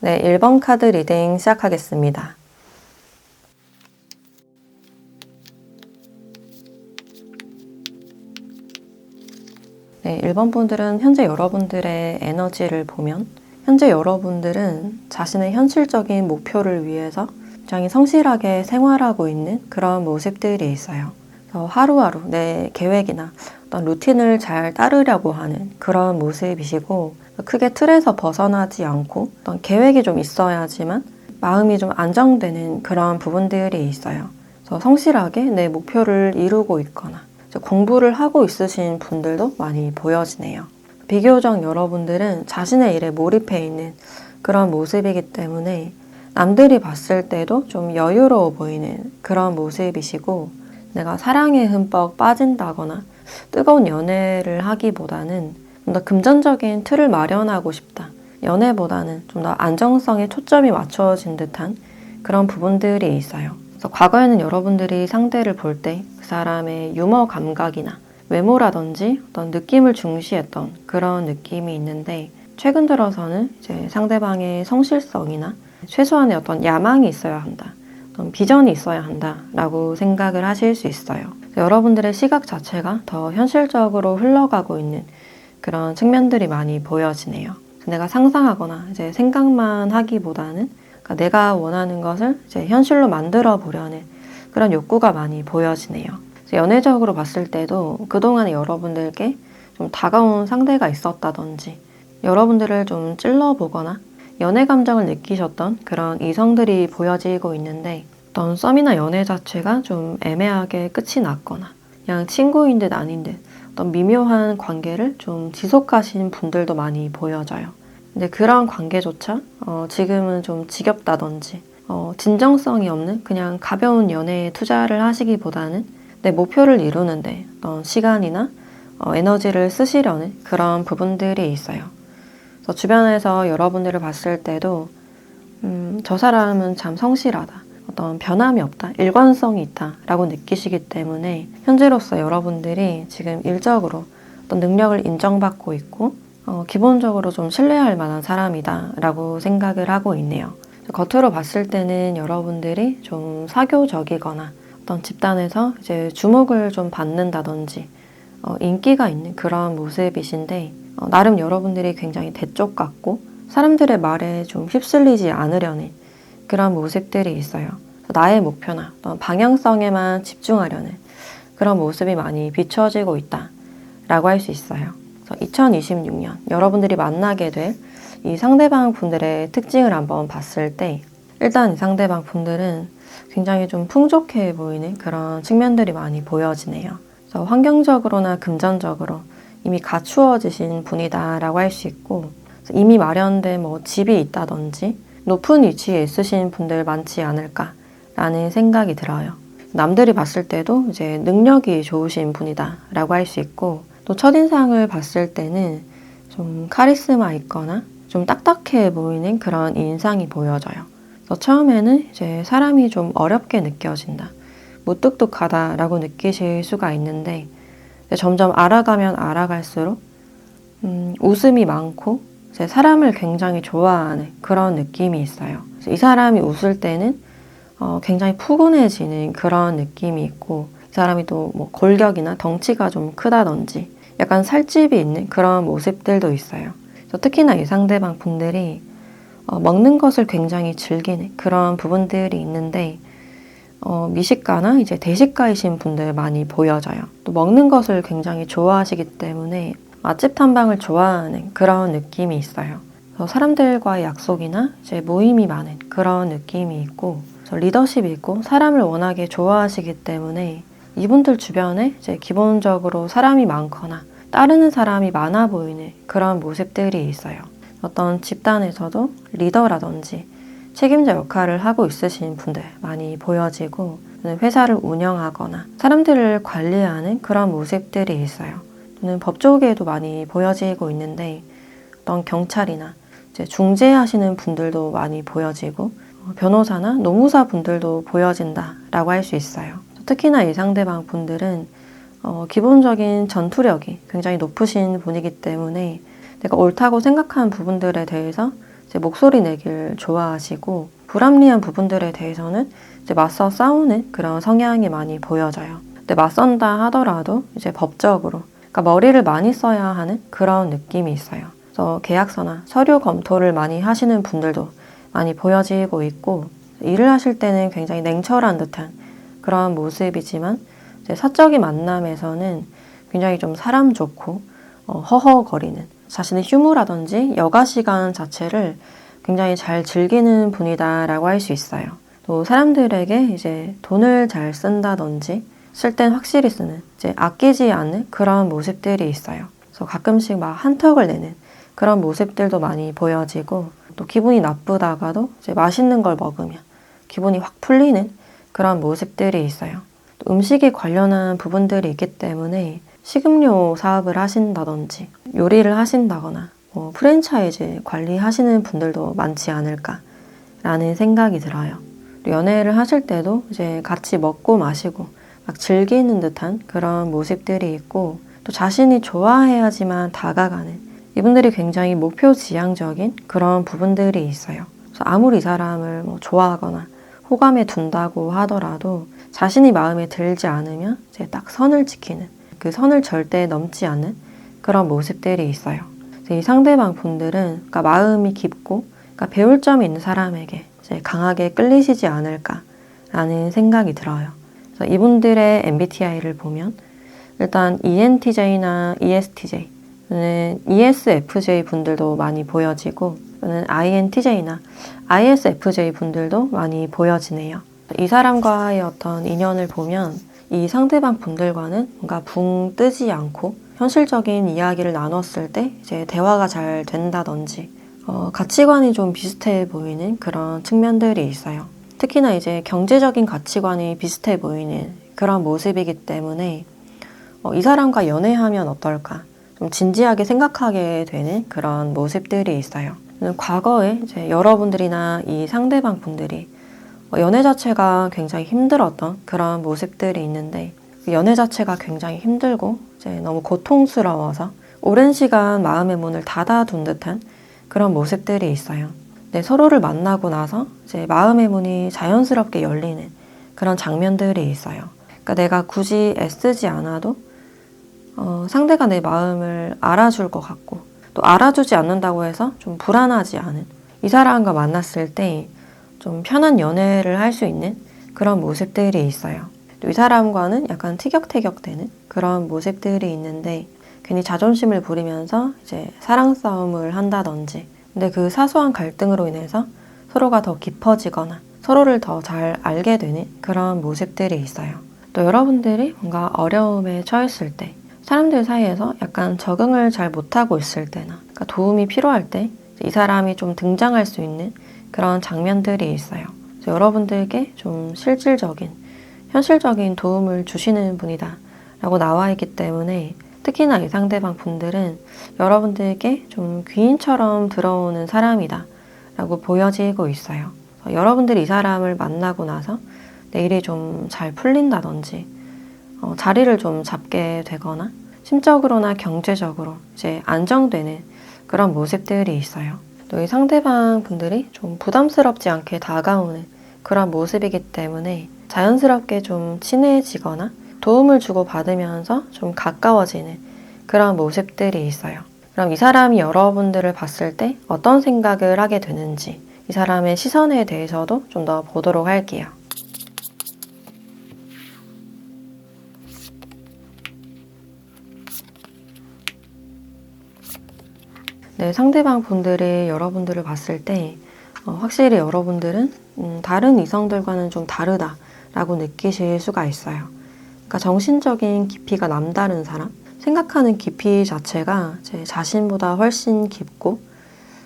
네, 1번 카드 리딩 시작하겠습니다. 네, 1번 분들은 현재 여러분들의 에너지를 보면 현재 여러분들은 자신의 현실적인 목표를 위해서 굉장히 성실하게 생활하고 있는 그런 모습들이 있어요. 그래서 하루하루 내 계획이나 어떤 루틴을 잘 따르려고 하는 그런 모습이시고 크게 틀에서 벗어나지 않고 어떤 계획이 좀 있어야지만 마음이 좀 안정되는 그런 부분들이 있어요. 그래서 성실하게 내 목표를 이루고 있거나 공부를 하고 있으신 분들도 많이 보여지네요. 비교적 여러분들은 자신의 일에 몰입해 있는 그런 모습이기 때문에 남들이 봤을 때도 좀 여유로워 보이는 그런 모습이시고 내가 사랑에 흠뻑 빠진다거나 뜨거운 연애를 하기보다는 좀 더 금전적인 틀을 마련하고 싶다. 연애보다는 좀 더 안정성에 초점이 맞춰진 듯한 그런 부분들이 있어요. 그래서 과거에는 여러분들이 상대를 볼 때 그 사람의 유머 감각이나 외모라든지 어떤 느낌을 중시했던 그런 느낌이 있는데 최근 들어서는 이제 상대방의 성실성이나 최소한의 어떤 야망이 있어야 한다. 어떤 비전이 있어야 한다라고 생각을 하실 수 있어요. 여러분들의 시각 자체가 더 현실적으로 흘러가고 있는 그런 측면들이 많이 보여지네요. 내가 상상하거나 이제 생각만 하기보다는 그러니까 내가 원하는 것을 이제 현실로 만들어 보려는 그런 욕구가 많이 보여지네요. 연애적으로 봤을 때도 그동안에 여러분들께 좀 다가온 상대가 있었다든지 여러분들을 좀 찔러보거나 연애 감정을 느끼셨던 그런 이성들이 보여지고 있는데 어떤 썸이나 연애 자체가 좀 애매하게 끝이 났거나 그냥 친구인 듯 아닌 듯 어떤 미묘한 관계를 좀 지속하신 분들도 많이 보여져요. 근데 그런 관계조차 지금은 좀 지겹다든지 진정성이 없는 그냥 가벼운 연애에 투자를 하시기보다는 내 목표를 이루는데 어떤 시간이나 에너지를 쓰시려는 그런 부분들이 있어요. 그래서 주변에서 여러분들을 봤을 때도 저 사람은 참 성실하다. 어떤 변함이 없다. 일관성이 있다. 라고 느끼시기 때문에 현재로서 여러분들이 지금 일적으로 어떤 능력을 인정받고 있고 기본적으로 좀 신뢰할 만한 사람이다. 라고 생각을 하고 있네요. 겉으로 봤을 때는 여러분들이 좀 사교적이거나 어떤 집단에서 이제 주목을 좀 받는다든지 인기가 있는 그런 모습이신데 나름 여러분들이 굉장히 대쪽 같고 사람들의 말에 좀 휩쓸리지 않으려는 그런 모습들이 있어요. 나의 목표나 어떤 방향성에만 집중하려는 그런 모습이 많이 비춰지고 있다라고 할 수 있어요. 그래서 2026년 여러분들이 만나게 될 이 상대방 분들의 특징을 한번 봤을 때 일단 이 상대방 분들은 굉장히 좀 풍족해 보이는 그런 측면들이 많이 보여지네요. 그래서 환경적으로나 금전적으로 이미 갖추어지신 분이다라고 할 수 있고 이미 마련된 뭐 집이 있다든지 높은 위치에 있으신 분들 많지 않을까라는 생각이 들어요. 남들이 봤을 때도 이제 능력이 좋으신 분이다라고 할 수 있고 또 첫인상을 봤을 때는 좀 카리스마 있거나 좀 딱딱해 보이는 그런 인상이 보여져요. 그래서 처음에는 이제 사람이 좀 어렵게 느껴진다, 무뚝뚝하다라고 느끼실 수가 있는데 점점 알아가면 알아갈수록 웃음이 많고 이제 사람을 굉장히 좋아하는 그런 느낌이 있어요. 이 사람이 웃을 때는 굉장히 푸근해지는 그런 느낌이 있고 이 사람이 또 뭐 골격이나 덩치가 좀 크다든지 약간 살집이 있는 그런 모습들도 있어요. 특히나 이 상대방 분들이 먹는 것을 굉장히 즐기는 그런 부분들이 있는데 미식가나 이제 대식가이신 분들 많이 보여져요. 또 먹는 것을 굉장히 좋아하시기 때문에 맛집 탐방을 좋아하는 그런 느낌이 있어요. 그래서 사람들과의 약속이나 이제 모임이 많은 그런 느낌이 있고 그래서 리더십이 있고 사람을 워낙에 좋아하시기 때문에 이분들 주변에 이제 기본적으로 사람이 많거나 따르는 사람이 많아 보이는 그런 모습들이 있어요. 어떤 집단에서도 리더라든지 책임자 역할을 하고 있으신 분들 많이 보여지고, 회사를 운영하거나 사람들을 관리하는 그런 모습들이 있어요. 또는 법 쪽에도 많이 보여지고 있는데, 어떤 경찰이나 이제 중재하시는 분들도 많이 보여지고, 변호사나 노무사 분들도 보여진다라고 할 수 있어요. 특히나 이 상대방 분들은 기본적인 전투력이 굉장히 높으신 분이기 때문에 내가 옳다고 생각하는 부분들에 대해서 이제 목소리 내길 좋아하시고, 불합리한 부분들에 대해서는 이제 맞서 싸우는 그런 성향이 많이 보여져요. 근데 맞선다 하더라도 이제 법적으로, 그러니까 머리를 많이 써야 하는 그런 느낌이 있어요. 그래서 계약서나 서류 검토를 많이 하시는 분들도 많이 보여지고 있고, 일을 하실 때는 굉장히 냉철한 듯한 그런 모습이지만 이제 사적인 만남에서는 굉장히 좀 사람 좋고 허허거리는, 자신의 휴무라든지 여가 시간 자체를 굉장히 잘 즐기는 분이다라고 할 수 있어요. 또 사람들에게 이제 돈을 잘 쓴다든지 쓸 땐 확실히 쓰는, 이제 아끼지 않는 그런 모습들이 있어요. 그래서 가끔씩 막 한턱을 내는 그런 모습들도 많이 보여지고, 또 기분이 나쁘다가도 이제 맛있는 걸 먹으면 기분이 확 풀리는 그런 모습들이 있어요. 또 음식에 관련한 부분들이 있기 때문에 식음료 사업을 하신다든지 요리를 하신다거나 프랜차이즈 관리하시는 분들도 많지 않을까라는 생각이 들어요. 연애를 하실 때도 이제 같이 먹고 마시고 막 즐기는 듯한 그런 모습들이 있고, 또 자신이 좋아해야지만 다가가는, 이분들이 굉장히 목표지향적인 그런 부분들이 있어요. 그래서 아무리 이 사람을 좋아하거나 호감에 둔다고 하더라도 자신이 마음에 들지 않으면 이제 딱 선을 지키는, 그 선을 절대 넘지 않는 그런 모습들이 있어요. 이 상대방 분들은 그러니까 마음이 깊고, 그러니까 배울 점이 있는 사람에게 이제 강하게 끌리시지 않을까라는 생각이 들어요. 그래서 이분들의 MBTI를 보면 일단 ENTJ나 ESTJ, 또는 ESFJ 분들도 많이 보여지고, 또는 INTJ나 ISFJ 분들도 많이 보여지네요. 이 사람과의 어떤 인연을 보면 이 상대방 분들과는 뭔가 붕 뜨지 않고 현실적인 이야기를 나눴을 때 이제 대화가 잘 된다든지 가치관이 좀 비슷해 보이는 그런 측면들이 있어요. 특히나 이제 경제적인 가치관이 비슷해 보이는 그런 모습이기 때문에 이 사람과 연애하면 어떨까? 좀 진지하게 생각하게 되는 그런 모습들이 있어요. 과거에 이제 여러분들이나 이 상대방 분들이 연애 자체가 굉장히 힘들었던 그런 모습들이 있는데, 연애 자체가 굉장히 힘들고 이제 너무 고통스러워서 오랜 시간 마음의 문을 닫아둔 듯한 그런 모습들이 있어요. 네, 서로를 만나고 나서 이제 마음의 문이 자연스럽게 열리는 그런 장면들이 있어요. 그러니까 내가 굳이 애쓰지 않아도 상대가 내 마음을 알아줄 것 같고, 또 알아주지 않는다고 해서 좀 불안하지 않은, 이 사람과 만났을 때 좀 편한 연애를 할 수 있는 그런 모습들이 있어요. 또 이 사람과는 약간 티격태격되는 그런 모습들이 있는데, 괜히 자존심을 부리면서 이제 사랑 싸움을 한다든지, 근데 그 사소한 갈등으로 인해서 서로가 더 깊어지거나 서로를 더 잘 알게 되는 그런 모습들이 있어요. 또 여러분들이 뭔가 어려움에 처했을 때, 사람들 사이에서 약간 적응을 잘 못하고 있을 때나, 그러니까 도움이 필요할 때 이 사람이 좀 등장할 수 있는 그런 장면들이 있어요. 그래서 여러분들께 좀 실질적인, 현실적인 도움을 주시는 분이다 라고 나와 있기 때문에, 특히나 이 상대방 분들은 여러분들께 좀 귀인처럼 들어오는 사람이다 라고 보여지고 있어요. 여러분들이 이 사람을 만나고 나서 내 일이 좀 잘 풀린다든지 자리를 좀 잡게 되거나 심적으로나 경제적으로 이제 안정되는 그런 모습들이 있어요. 또 이 상대방 분들이 좀 부담스럽지 않게 다가오는 그런 모습이기 때문에 자연스럽게 좀 친해지거나 도움을 주고 받으면서 좀 가까워지는 그런 모습들이 있어요. 그럼 이 사람이 여러분들을 봤을 때 어떤 생각을 하게 되는지, 이 사람의 시선에 대해서도 좀 더 보도록 할게요. 네, 상대방 분들이 여러분들을 봤을 때 확실히 여러분들은 다른 이성들과는 좀 다르다라고 느끼실 수가 있어요. 그러니까 정신적인 깊이가 남다른 사람, 생각하는 깊이 자체가 제 자신보다 훨씬 깊고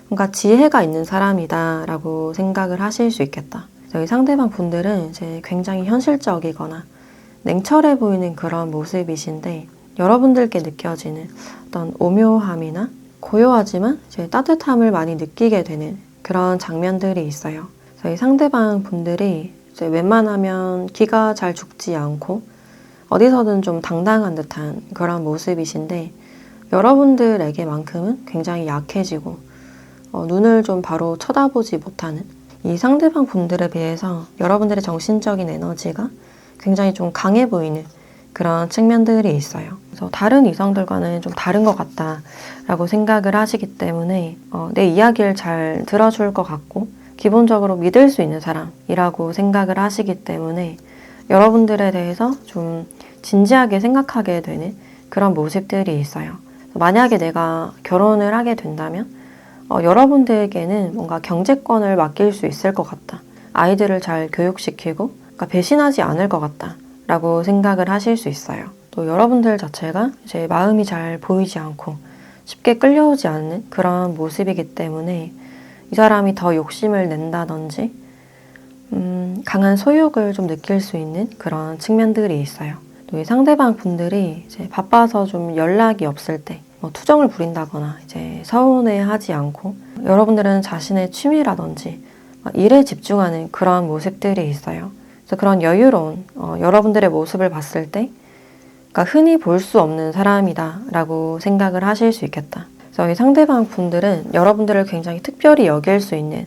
뭔가 지혜가 있는 사람이다라고 생각을 하실 수 있겠다. 저희 상대방 분들은 이제 굉장히 현실적이거나 냉철해 보이는 그런 모습이신데 여러분들께 느껴지는 어떤 오묘함이나 고요하지만 이제 따뜻함을 많이 느끼게 되는 그런 장면들이 있어요. 저희 상대방 분들이 이제 웬만하면 기가 잘 죽지 않고 어디서든 좀 당당한 듯한 그런 모습이신데 여러분들에게만큼은 굉장히 약해지고 눈을 좀 바로 쳐다보지 못하는 이 상대방 분들에 비해서 여러분들의 정신적인 에너지가 굉장히 좀 강해 보이는 그런 측면들이 있어요. 그래서 다른 이성들과는 좀 다른 것 같다라고 생각을 하시기 때문에 내 이야기를 잘 들어줄 것 같고 기본적으로 믿을 수 있는 사람이라고 생각을 하시기 때문에 여러분들에 대해서 좀 진지하게 생각하게 되는 그런 모습들이 있어요. 만약에 내가 결혼을 하게 된다면 여러분들에게는 뭔가 경제권을 맡길 수 있을 것 같다. 아이들을 잘 교육시키고 그러니까 배신하지 않을 것 같다. 라고 생각을 하실 수 있어요. 또 여러분들 자체가 이제 마음이 잘 보이지 않고 쉽게 끌려오지 않는 그런 모습이기 때문에 이 사람이 더 욕심을 낸다든지 강한 소욕을 좀 느낄 수 있는 그런 측면들이 있어요. 또 이 상대방 분들이 이제 바빠서 좀 연락이 없을 때 투정을 부린다거나 이제 서운해하지 않고 여러분들은 자신의 취미라든지 일에 집중하는 그런 모습들이 있어요. 그래서 그런 여유로운 여러분들의 모습을 봤을 때 그러니까 흔히 볼 수 없는 사람이다 라고 생각을 하실 수 있겠다. 그래서 이 상대방 분들은 여러분들을 굉장히 특별히 여길 수 있는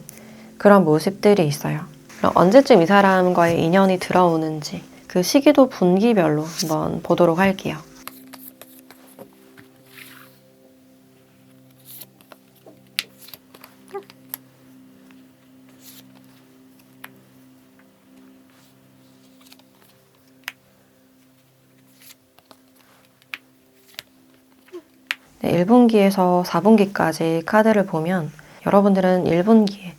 그런 모습들이 있어요. 그럼 언제쯤 이 사람과의 인연이 들어오는지 그 시기도 분기별로 한번 보도록 할게요. 네, 1분기에서 4분기까지 카드를 보면 여러분들은 1분기에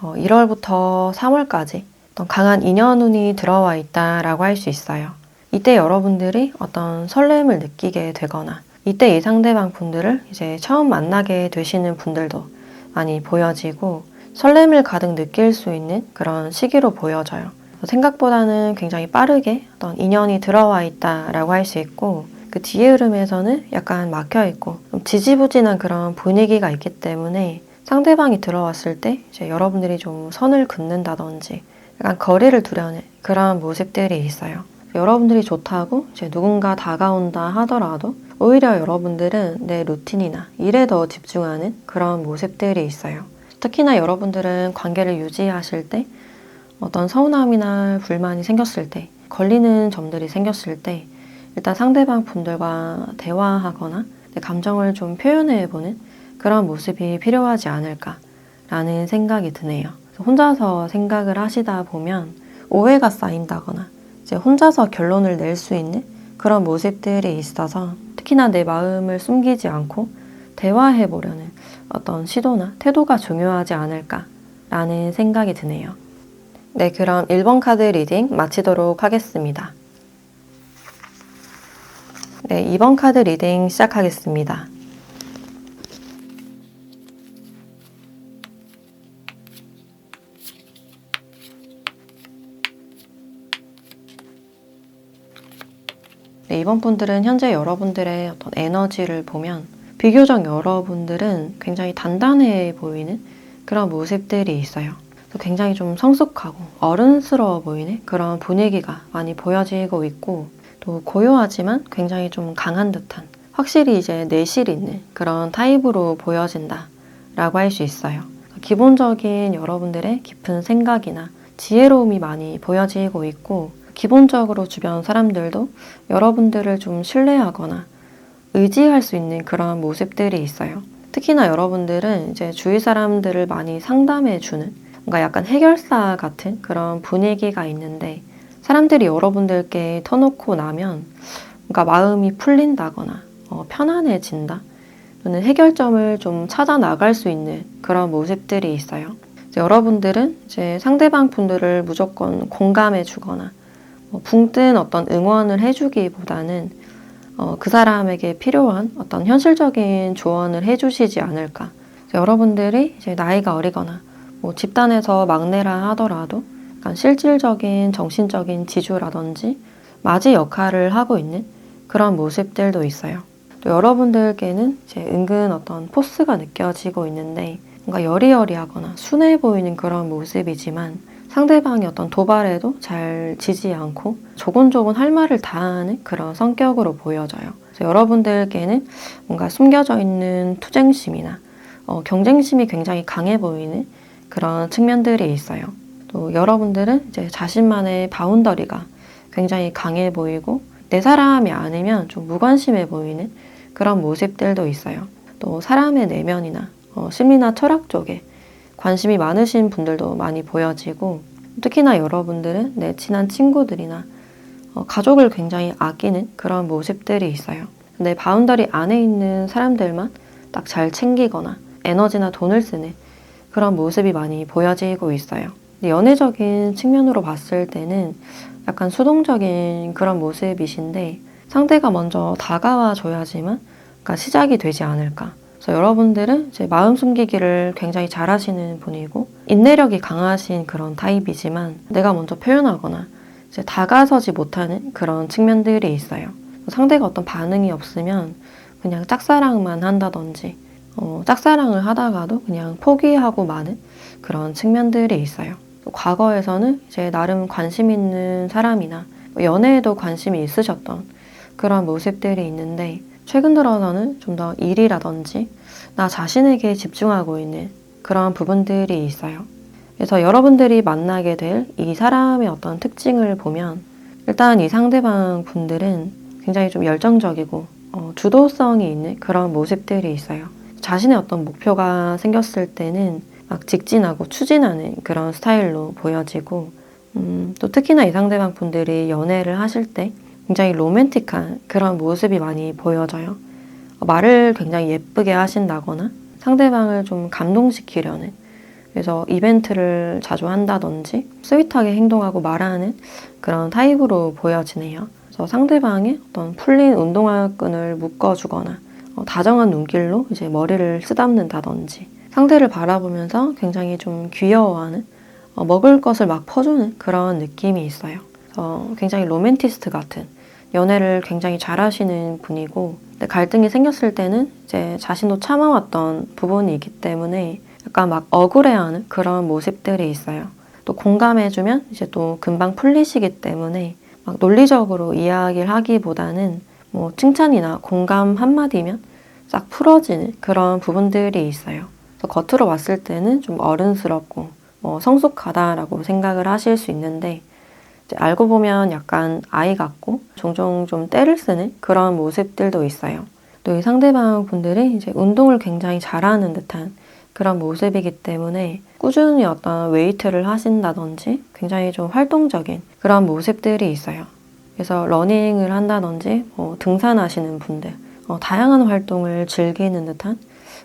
1월부터 3월까지 어떤 강한 인연운이 들어와 있다라고 할 수 있어요. 이때 여러분들이 어떤 설렘을 느끼게 되거나 이때 이 상대방 분들을 이제 처음 만나게 되시는 분들도 많이 보여지고 설렘을 가득 느낄 수 있는 그런 시기로 보여져요. 생각보다는 굉장히 빠르게 어떤 인연이 들어와 있다라고 할 수 있고 그 뒤의 흐름에서는 약간 막혀있고 좀 지지부진한 그런 분위기가 있기 때문에 상대방이 들어왔을 때 이제 여러분들이 좀 선을 긋는다든지 약간 거리를 두려는 그런 모습들이 있어요. 여러분들이 좋다고 이제 누군가 다가온다 하더라도 오히려 여러분들은 내 루틴이나 일에 더 집중하는 그런 모습들이 있어요. 특히나 여러분들은 관계를 유지하실 때 어떤 서운함이나 불만이 생겼을 때 걸리는 점들이 생겼을 때 일단 상대방 분들과 대화하거나 내 감정을 좀 표현해보는 그런 모습이 필요하지 않을까라는 생각이 드네요. 혼자서 생각을 하시다 보면 오해가 쌓인다거나 이제 혼자서 결론을 낼 수 있는 그런 모습들이 있어서 특히나 내 마음을 숨기지 않고 대화해보려는 어떤 시도나 태도가 중요하지 않을까라는 생각이 드네요. 네, 그럼 1번 카드 리딩 마치도록 하겠습니다. 네, 2번 카드 리딩 시작하겠습니다. 네, 이번 분들은 현재 여러분들의 어떤 에너지를 보면 비교적 여러분들은 굉장히 단단해 보이는 그런 모습들이 있어요. 굉장히 좀 성숙하고 어른스러워 보이는 그런 분위기가 많이 보여지고 있고 또 고요하지만 굉장히 좀 강한 듯한 확실히 이제 내실 있는 그런 타입으로 보여진다 라고 할 수 있어요. 기본적인 여러분들의 깊은 생각이나 지혜로움이 많이 보여지고 있고 기본적으로 주변 사람들도 여러분들을 좀 신뢰하거나 의지할 수 있는 그런 모습들이 있어요. 특히나 여러분들은 이제 주위 사람들을 많이 상담해주는 뭔가 약간 해결사 같은 그런 분위기가 있는데 사람들이 여러분들께 터놓고 나면 뭔가 마음이 풀린다거나 편안해진다 또는 해결점을 좀 찾아 나갈 수 있는 그런 모습들이 있어요. 여러분들은 이제 상대방 분들을 무조건 공감해 주거나 붕 뜬 어떤 응원을 해주기보다는 그 사람에게 필요한 어떤 현실적인 조언을 해주시지 않을까. 여러분들이 이제 나이가 어리거나 집단에서 막내라 하더라도 약간 실질적인 정신적인 지주라든지 맞이 역할을 하고 있는 그런 모습들도 있어요. 또 여러분들께는 이제 은근 어떤 포스가 느껴지고 있는데 뭔가 여리여리하거나 순해 보이는 그런 모습이지만 상대방의 어떤 도발에도 잘 지지 않고 조곤조곤 할 말을 다 하는 그런 성격으로 보여져요. 그래서 여러분들께는 뭔가 숨겨져 있는 투쟁심이나 경쟁심이 굉장히 강해 보이는 그런 측면들이 있어요. 또 여러분들은 이제 자신만의 바운더리가 굉장히 강해 보이고 내 사람이 아니면 좀 무관심해 보이는 그런 모습들도 있어요. 또 사람의 내면이나 심리나 철학 쪽에 관심이 많으신 분들도 많이 보여지고 특히나 여러분들은 내 친한 친구들이나 가족을 굉장히 아끼는 그런 모습들이 있어요. 내 바운더리 안에 있는 사람들만 딱 잘 챙기거나 에너지나 돈을 쓰는 그런 모습이 많이 보여지고 있어요. 연애적인 측면으로 봤을 때는 약간 수동적인 그런 모습이신데 상대가 먼저 다가와 줘야지만 약간 시작이 되지 않을까. 그래서 여러분들은 이제 마음 숨기기를 굉장히 잘하시는 분이고 인내력이 강하신 그런 타입이지만 내가 먼저 표현하거나 이제 다가서지 못하는 그런 측면들이 있어요. 상대가 어떤 반응이 없으면 그냥 짝사랑만 한다든지 짝사랑을 하다가도 그냥 포기하고 마는 그런 측면들이 있어요. 과거에서는 이제 나름 관심 있는 사람이나 연애에도 관심이 있으셨던 그런 모습들이 있는데 최근 들어서는 좀 더 일이라든지 나 자신에게 집중하고 있는 그런 부분들이 있어요. 그래서 여러분들이 만나게 될 이 사람의 어떤 특징을 보면 일단 이 상대방 분들은 굉장히 좀 열정적이고 주도성이 있는 그런 모습들이 있어요. 자신의 어떤 목표가 생겼을 때는 막 직진하고 추진하는 그런 스타일로 보여지고 또 특히나 이 상대방 분들이 연애를 하실 때 굉장히 로맨틱한 그런 모습이 많이 보여져요. 말을 굉장히 예쁘게 하신다거나 상대방을 좀 감동시키려는 그래서 이벤트를 자주 한다든지 스윗하게 행동하고 말하는 그런 타입으로 보여지네요. 그래서 상대방의 어떤 풀린 운동화끈을 묶어주거나 다정한 눈길로 이제 머리를 쓰다듬는다든지 상대를 바라보면서 굉장히 좀 귀여워하는 먹을 것을 막 퍼주는 그런 느낌이 있어요. 굉장히 로맨티스트 같은 연애를 굉장히 잘하시는 분이고 갈등이 생겼을 때는 이제 자신도 참아왔던 부분이 있기 때문에 약간 막 억울해하는 그런 모습들이 있어요. 또 공감해주면 이제 또 금방 풀리시기 때문에 막 논리적으로 이야기를 하기보다는 뭐 칭찬이나 공감 한마디면 싹 풀어지는 그런 부분들이 있어요. 그래서 겉으로 봤을 때는 좀 어른스럽고 성숙하다라고 생각을 하실 수 있는데 이제 알고 보면 약간 아이 같고 종종 좀 떼를 쓰는 그런 모습들도 있어요. 또 이 상대방 분들이 이제 운동을 굉장히 잘하는 듯한 그런 모습이기 때문에 꾸준히 어떤 웨이트를 하신다든지 굉장히 좀 활동적인 그런 모습들이 있어요. 그래서 러닝을 한다든지 등산하시는 분들 다양한 활동을 즐기는 듯한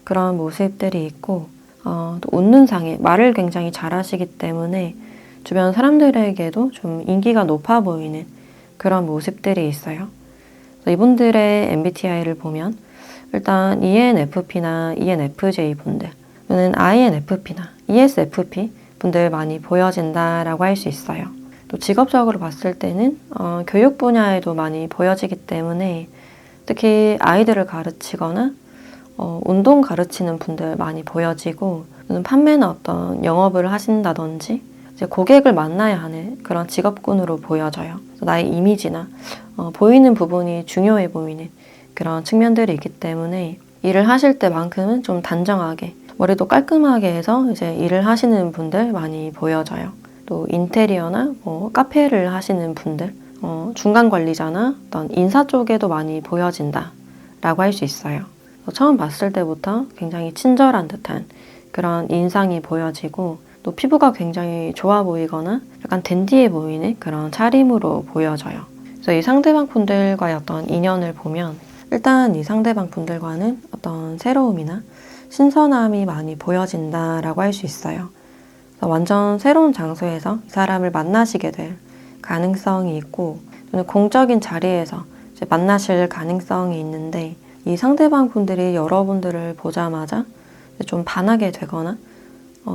그런 모습들이 있고 또 웃는 상에 말을 굉장히 잘하시기 때문에 주변 사람들에게도 좀 인기가 높아 보이는 그런 모습들이 있어요. 이분들의 MBTI를 보면 일단 ENFP나 ENFJ 분들 또는 INFP나 ESFP 분들 많이 보여진다라고 할 수 있어요. 또 직업적으로 봤을 때는 교육 분야에도 많이 보여지기 때문에 특히 아이들을 가르치거나 운동 가르치는 분들 많이 보여지고 또는 판매나 어떤 영업을 하신다든지 이제 고객을 만나야 하는 그런 직업군으로 보여져요. 나의 이미지나 보이는 부분이 중요해 보이는 그런 측면들이 있기 때문에 일을 하실 때만큼은 좀 단정하게 머리도 깔끔하게 해서 이제 일을 하시는 분들 많이 보여져요. 또 인테리어나 카페를 하시는 분들, 중간 관리자나 어떤 인사 쪽에도 많이 보여진다라고 할 수 있어요. 처음 봤을 때부터 굉장히 친절한 듯한 그런 인상이 보여지고 또 피부가 굉장히 좋아 보이거나 약간 댄디해 보이는 그런 차림으로 보여져요. 그래서 이 상대방 분들과의 어떤 인연을 보면 일단 이 상대방 분들과는 어떤 새로움이나 신선함이 많이 보여진다라고 할 수 있어요. 완전 새로운 장소에서 이 사람을 만나시게 될 가능성이 있고, 또는 공적인 자리에서 이제 만나실 가능성이 있는데, 이 상대방 분들이 여러분들을 보자마자 좀 반하게 되거나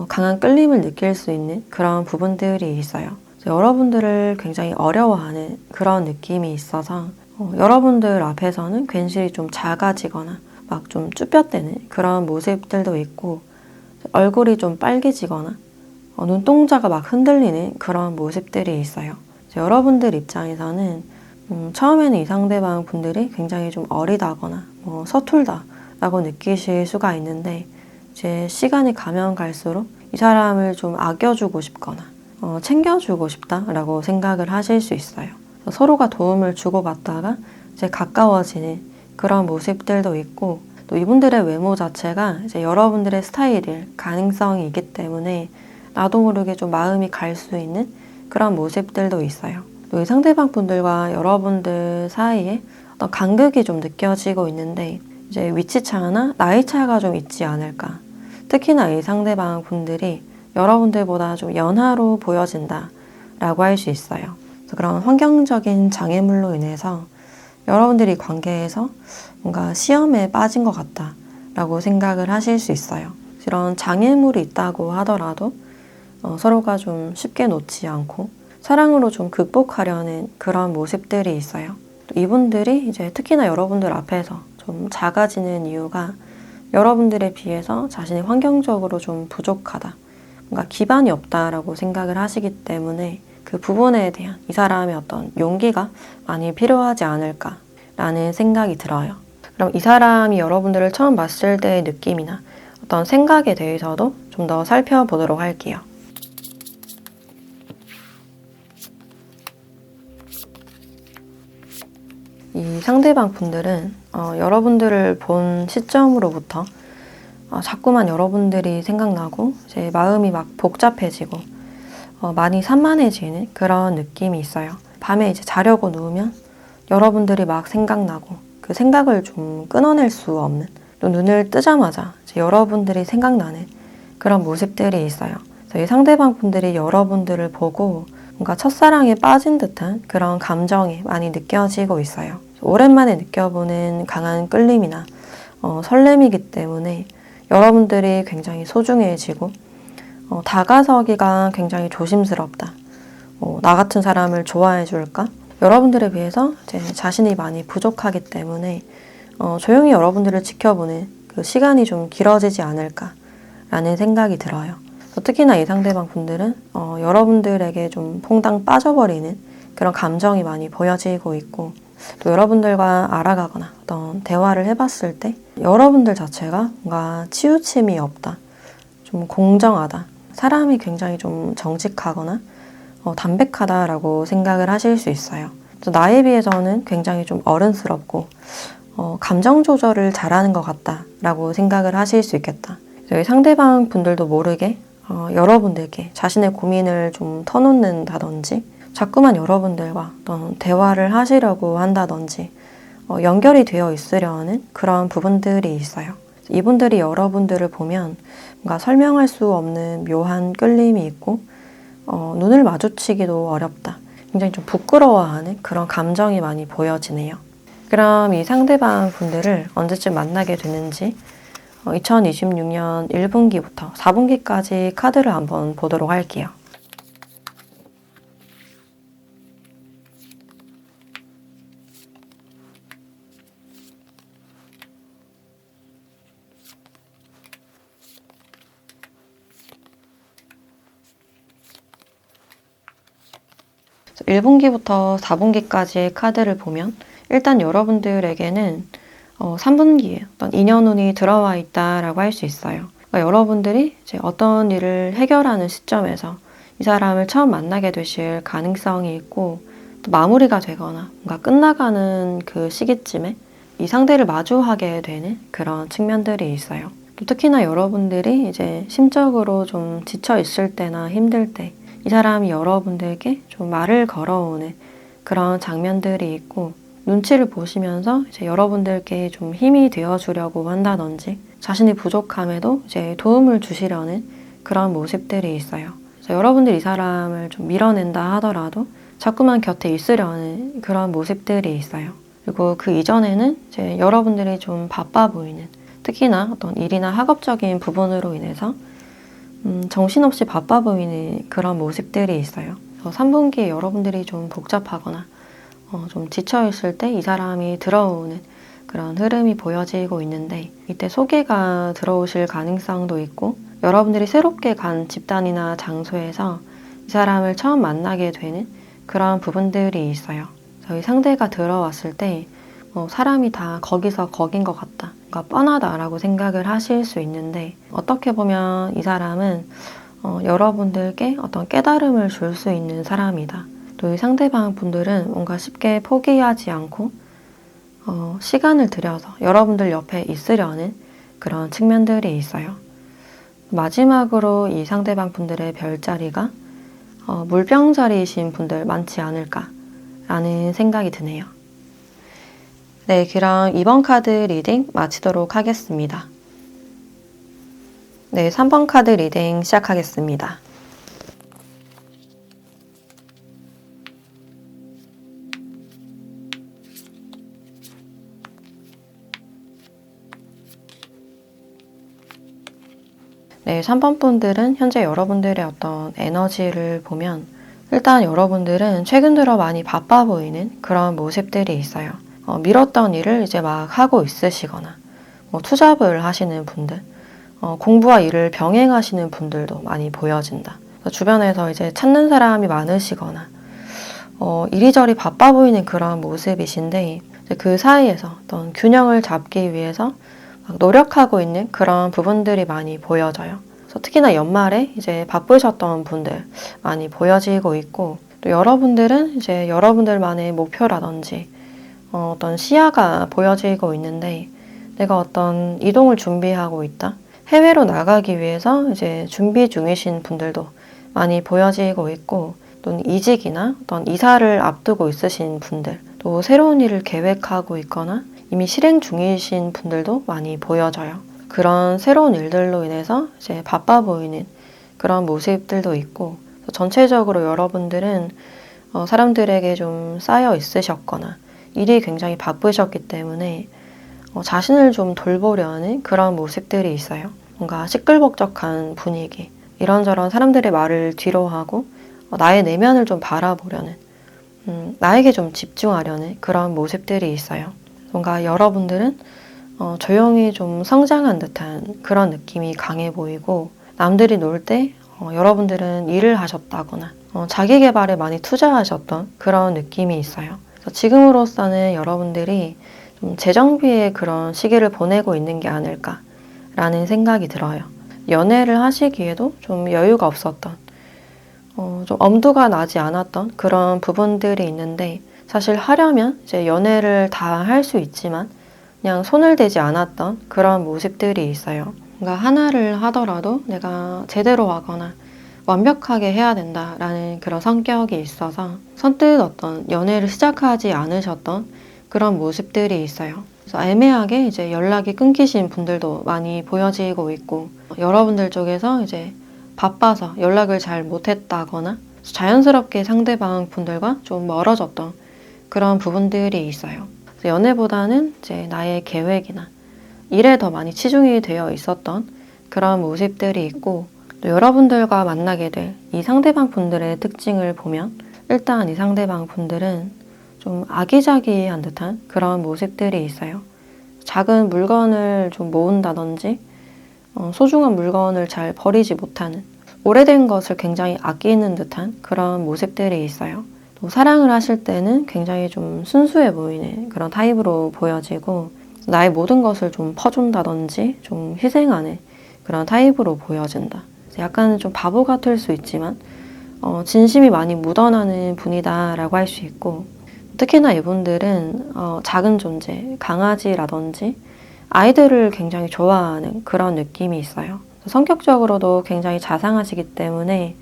강한 끌림을 느낄 수 있는 그런 부분들이 있어요. 여러분들을 굉장히 어려워하는 그런 느낌이 있어서 여러분들 앞에서는 괜시리 좀 작아지거나 막 좀 쭈뼛대는 그런 모습들도 있고, 얼굴이 좀 빨개지거나 눈동자가 막 흔들리는 그런 모습들이 있어요. 여러분들 입장에서는 처음에는 이 상대방 분들이 굉장히 좀 어리다거나 서툴다라고 느끼실 수가 있는데, 이제 시간이 가면 갈수록 이 사람을 좀 아껴주고 싶거나 챙겨주고 싶다라고 생각을 하실 수 있어요. 서로가 도움을 주고받다가 이제 가까워지는 그런 모습들도 있고, 또 이분들의 외모 자체가 이제 여러분들의 스타일일 가능성이 있기 때문에 나도 모르게 좀 마음이 갈 수 있는 그런 모습들도 있어요. 또 이 상대방 분들과 여러분들 사이에 어떤 간극이 좀 느껴지고 있는데, 이제 위치 차나 나이 차가 좀 있지 않을까. 특히나 이 상대방 분들이 여러분들보다 좀 연하로 보여진다라고 할 수 있어요. 그래서 그런 환경적인 장애물로 인해서 여러분들이 관계에서 뭔가 시험에 빠진 것 같다라고 생각을 하실 수 있어요. 이런 장애물이 있다고 하더라도 서로가 좀 쉽게 놓지 않고 사랑으로 좀 극복하려는 그런 모습들이 있어요. 또 이분들이 이제 특히나 여러분들 앞에서 좀 작아지는 이유가 여러분들에 비해서 자신이 환경적으로 좀 부족하다, 뭔가 기반이 없다라고 생각을 하시기 때문에 그 부분에 대한 이 사람의 어떤 용기가 많이 필요하지 않을까라는 생각이 들어요. 그럼 이 사람이 여러분들을 처음 봤을 때의 느낌이나 어떤 생각에 대해서도 좀 더 살펴보도록 할게요. 이 상대방 분들은 여러분들을 본 시점으로부터 자꾸만 여러분들이 생각나고 이제 마음이 막 복잡해지고 많이 산만해지는 그런 느낌이 있어요. 밤에 이제 자려고 누우면 여러분들이 막 생각나고 그 생각을 좀 끊어낼 수 없는, 또 눈을 뜨자마자 이제 여러분들이 생각나는 그런 모습들이 있어요. 그래서 이 상대방 분들이 여러분들을 보고 뭔가 첫사랑에 빠진 듯한 그런 감정이 많이 느껴지고 있어요. 오랜만에 느껴보는 강한 끌림이나 설렘이기 때문에 여러분들이 굉장히 소중해지고 다가서기가 굉장히 조심스럽다. 나 같은 사람을 좋아해 줄까? 여러분들에 비해서 이제 자신이 많이 부족하기 때문에 조용히 여러분들을 지켜보는 그 시간이 좀 길어지지 않을까라는 생각이 들어요. 특히나 이 상대방 분들은 여러분들에게 좀 퐁당 빠져버리는 그런 감정이 많이 보여지고 있고, 또 여러분들과 알아가거나 어떤 대화를 해봤을 때 여러분들 자체가 뭔가 치우침이 없다, 좀 공정하다, 사람이 굉장히 좀 정직하거나 담백하다라고 생각을 하실 수 있어요. 나에 비해서는 굉장히 좀 어른스럽고 감정 조절을 잘하는 것 같다라고 생각을 하실 수 있겠다. 상대방 분들도 모르게 여러분들께 자신의 고민을 좀 터놓는다든지, 자꾸만 여러분들과 어떤 대화를 하시려고 한다든지 연결이 되어 있으려는 그런 부분들이 있어요. 이분들이 여러분들을 보면 뭔가 설명할 수 없는 묘한 끌림이 있고 눈을 마주치기도 어렵다, 굉장히 좀 부끄러워하는 그런 감정이 많이 보여지네요. 그럼 이 상대방 분들을 언제쯤 만나게 되는지 2026년 1분기부터 4분기까지 카드를 한번 보도록 할게요. 그래서 1분기부터 4분기까지의 카드를 보면 일단 여러분들에게는 3분기에 어떤 인연운이 들어와 있다라고 할 수 있어요. 그러니까 여러분들이 이제 어떤 일을 해결하는 시점에서 이 사람을 처음 만나게 되실 가능성이 있고, 또 마무리가 되거나 뭔가 끝나가는 그 시기쯤에 이 상대를 마주하게 되는 그런 측면들이 있어요. 또 특히나 여러분들이 이제 심적으로 좀 지쳐 있을 때나 힘들 때 이 사람이 여러분들께 좀 말을 걸어오는 그런 장면들이 있고, 눈치를 보시면서 이제 여러분들께 좀 힘이 되어 주려고 한다든지, 자신이 부족함에도 이제 도움을 주시려는 그런 모습들이 있어요. 그래서 여러분들이 이 사람을 좀 밀어낸다 하더라도 자꾸만 곁에 있으려는 그런 모습들이 있어요. 그리고 그 이전에는 이제 여러분들이 좀 바빠 보이는, 특히나 어떤 일이나 학업적인 부분으로 인해서 정신없이 바빠 보이는 그런 모습들이 있어요. 그래서 3분기에 여러분들이 좀 복잡하거나 좀 지쳐있을 때 이 사람이 들어오는 그런 흐름이 보여지고 있는데, 이때 소개가 들어오실 가능성도 있고, 여러분들이 새롭게 간 집단이나 장소에서 이 사람을 처음 만나게 되는 그런 부분들이 있어요. 저희 상대가 들어왔을 때 사람이 다 거기서 거긴 것 같다, 그러니까 뻔하다라고 생각을 하실 수 있는데, 어떻게 보면 이 사람은 여러분들께 어떤 깨달음을 줄 수 있는 사람이다. 또 이 상대방 분들은 뭔가 쉽게 포기하지 않고 시간을 들여서 여러분들 옆에 있으려는 그런 측면들이 있어요. 마지막으로 이 상대방 분들의 별자리가 물병자리이신 분들 많지 않을까라는 생각이 드네요. 네, 그럼 이번 카드 리딩 마치도록 하겠습니다. 네, 3번 카드 리딩 시작하겠습니다. 네, 3번 분들은 현재 여러분들의 어떤 에너지를 보면 일단 여러분들은 최근 들어 많이 바빠 보이는 그런 모습들이 있어요. 미뤘던 일을 이제 막 하고 있으시거나, 투잡을 하시는 분들, 공부와 일을 병행하시는 분들도 많이 보여진다. 주변에서 이제 찾는 사람이 많으시거나, 이리저리 바빠 보이는 그런 모습이신데, 그 사이에서 어떤 균형을 잡기 위해서 노력하고 있는 그런 부분들이 많이 보여져요. 그래서 특히나 연말에 이제 바쁘셨던 분들 많이 보여지고 있고, 또 여러분들은 이제 여러분들만의 목표라든지 어떤 시야가 보여지고 있는데, 내가 어떤 이동을 준비하고 있다, 해외로 나가기 위해서 이제 준비 중이신 분들도 많이 보여지고 있고, 또는 이직이나 어떤 이사를 앞두고 있으신 분들, 또 새로운 일을 계획하고 있거나 이미 실행 중이신 분들도 많이 보여져요. 그런 새로운 일들로 인해서 이제 바빠 보이는 그런 모습들도 있고, 전체적으로 여러분들은 사람들에게 좀 쌓여 있으셨거나 일이 굉장히 바쁘셨기 때문에 자신을 좀 돌보려는 그런 모습들이 있어요. 뭔가 시끌벅적한 분위기, 이런저런 사람들의 말을 뒤로하고 나의 내면을 좀 바라보려는, 나에게 좀 집중하려는 그런 모습들이 있어요. 뭔가 여러분들은 조용히 좀 성장한 듯한 그런 느낌이 강해 보이고, 남들이 놀 때 여러분들은 일을 하셨다거나 자기 개발에 많이 투자하셨던 그런 느낌이 있어요. 그래서 지금으로서는 여러분들이 좀 재정비의 그런 시기를 보내고 있는 게 아닐까라는 생각이 들어요. 연애를 하시기에도 좀 여유가 없었던, 좀 엄두가 나지 않았던 그런 부분들이 있는데, 사실 하려면 이제 연애를 다 할 수 있지만 그냥 손을 대지 않았던 그런 모습들이 있어요. 그러니까 하나를 하더라도 내가 제대로 하거나 완벽하게 해야 된다라는 그런 성격이 있어서 선뜻 어떤 연애를 시작하지 않으셨던 그런 모습들이 있어요. 그래서 애매하게 이제 연락이 끊기신 분들도 많이 보여지고 있고, 여러분들 쪽에서 이제 바빠서 연락을 잘 못했다거나 자연스럽게 상대방 분들과 좀 멀어졌던 그런 부분들이 있어요. 그래서 연애보다는 이제 나의 계획이나 일에 더 많이 치중이 되어 있었던 그런 모습들이 있고, 또 여러분들과 만나게 될 이 상대방 분들의 특징을 보면 일단 이 상대방 분들은 좀 아기자기한 듯한 그런 모습들이 있어요. 작은 물건을 좀 모은다든지 소중한 물건을 잘 버리지 못하는, 오래된 것을 굉장히 아끼는 듯한 그런 모습들이 있어요. 또 사랑을 하실 때는 굉장히 좀 순수해 보이는 그런 타입으로 보여지고, 나의 모든 것을 좀 퍼준다든지 좀 희생하는 그런 타입으로 보여진다. 약간 좀 바보 같을 수 있지만 진심이 많이 묻어나는 분이다라고 할 수 있고, 특히나 이분들은 작은 존재, 강아지라든지 아이들을 굉장히 좋아하는 그런 느낌이 있어요. 성격적으로도 굉장히 자상하시기 때문에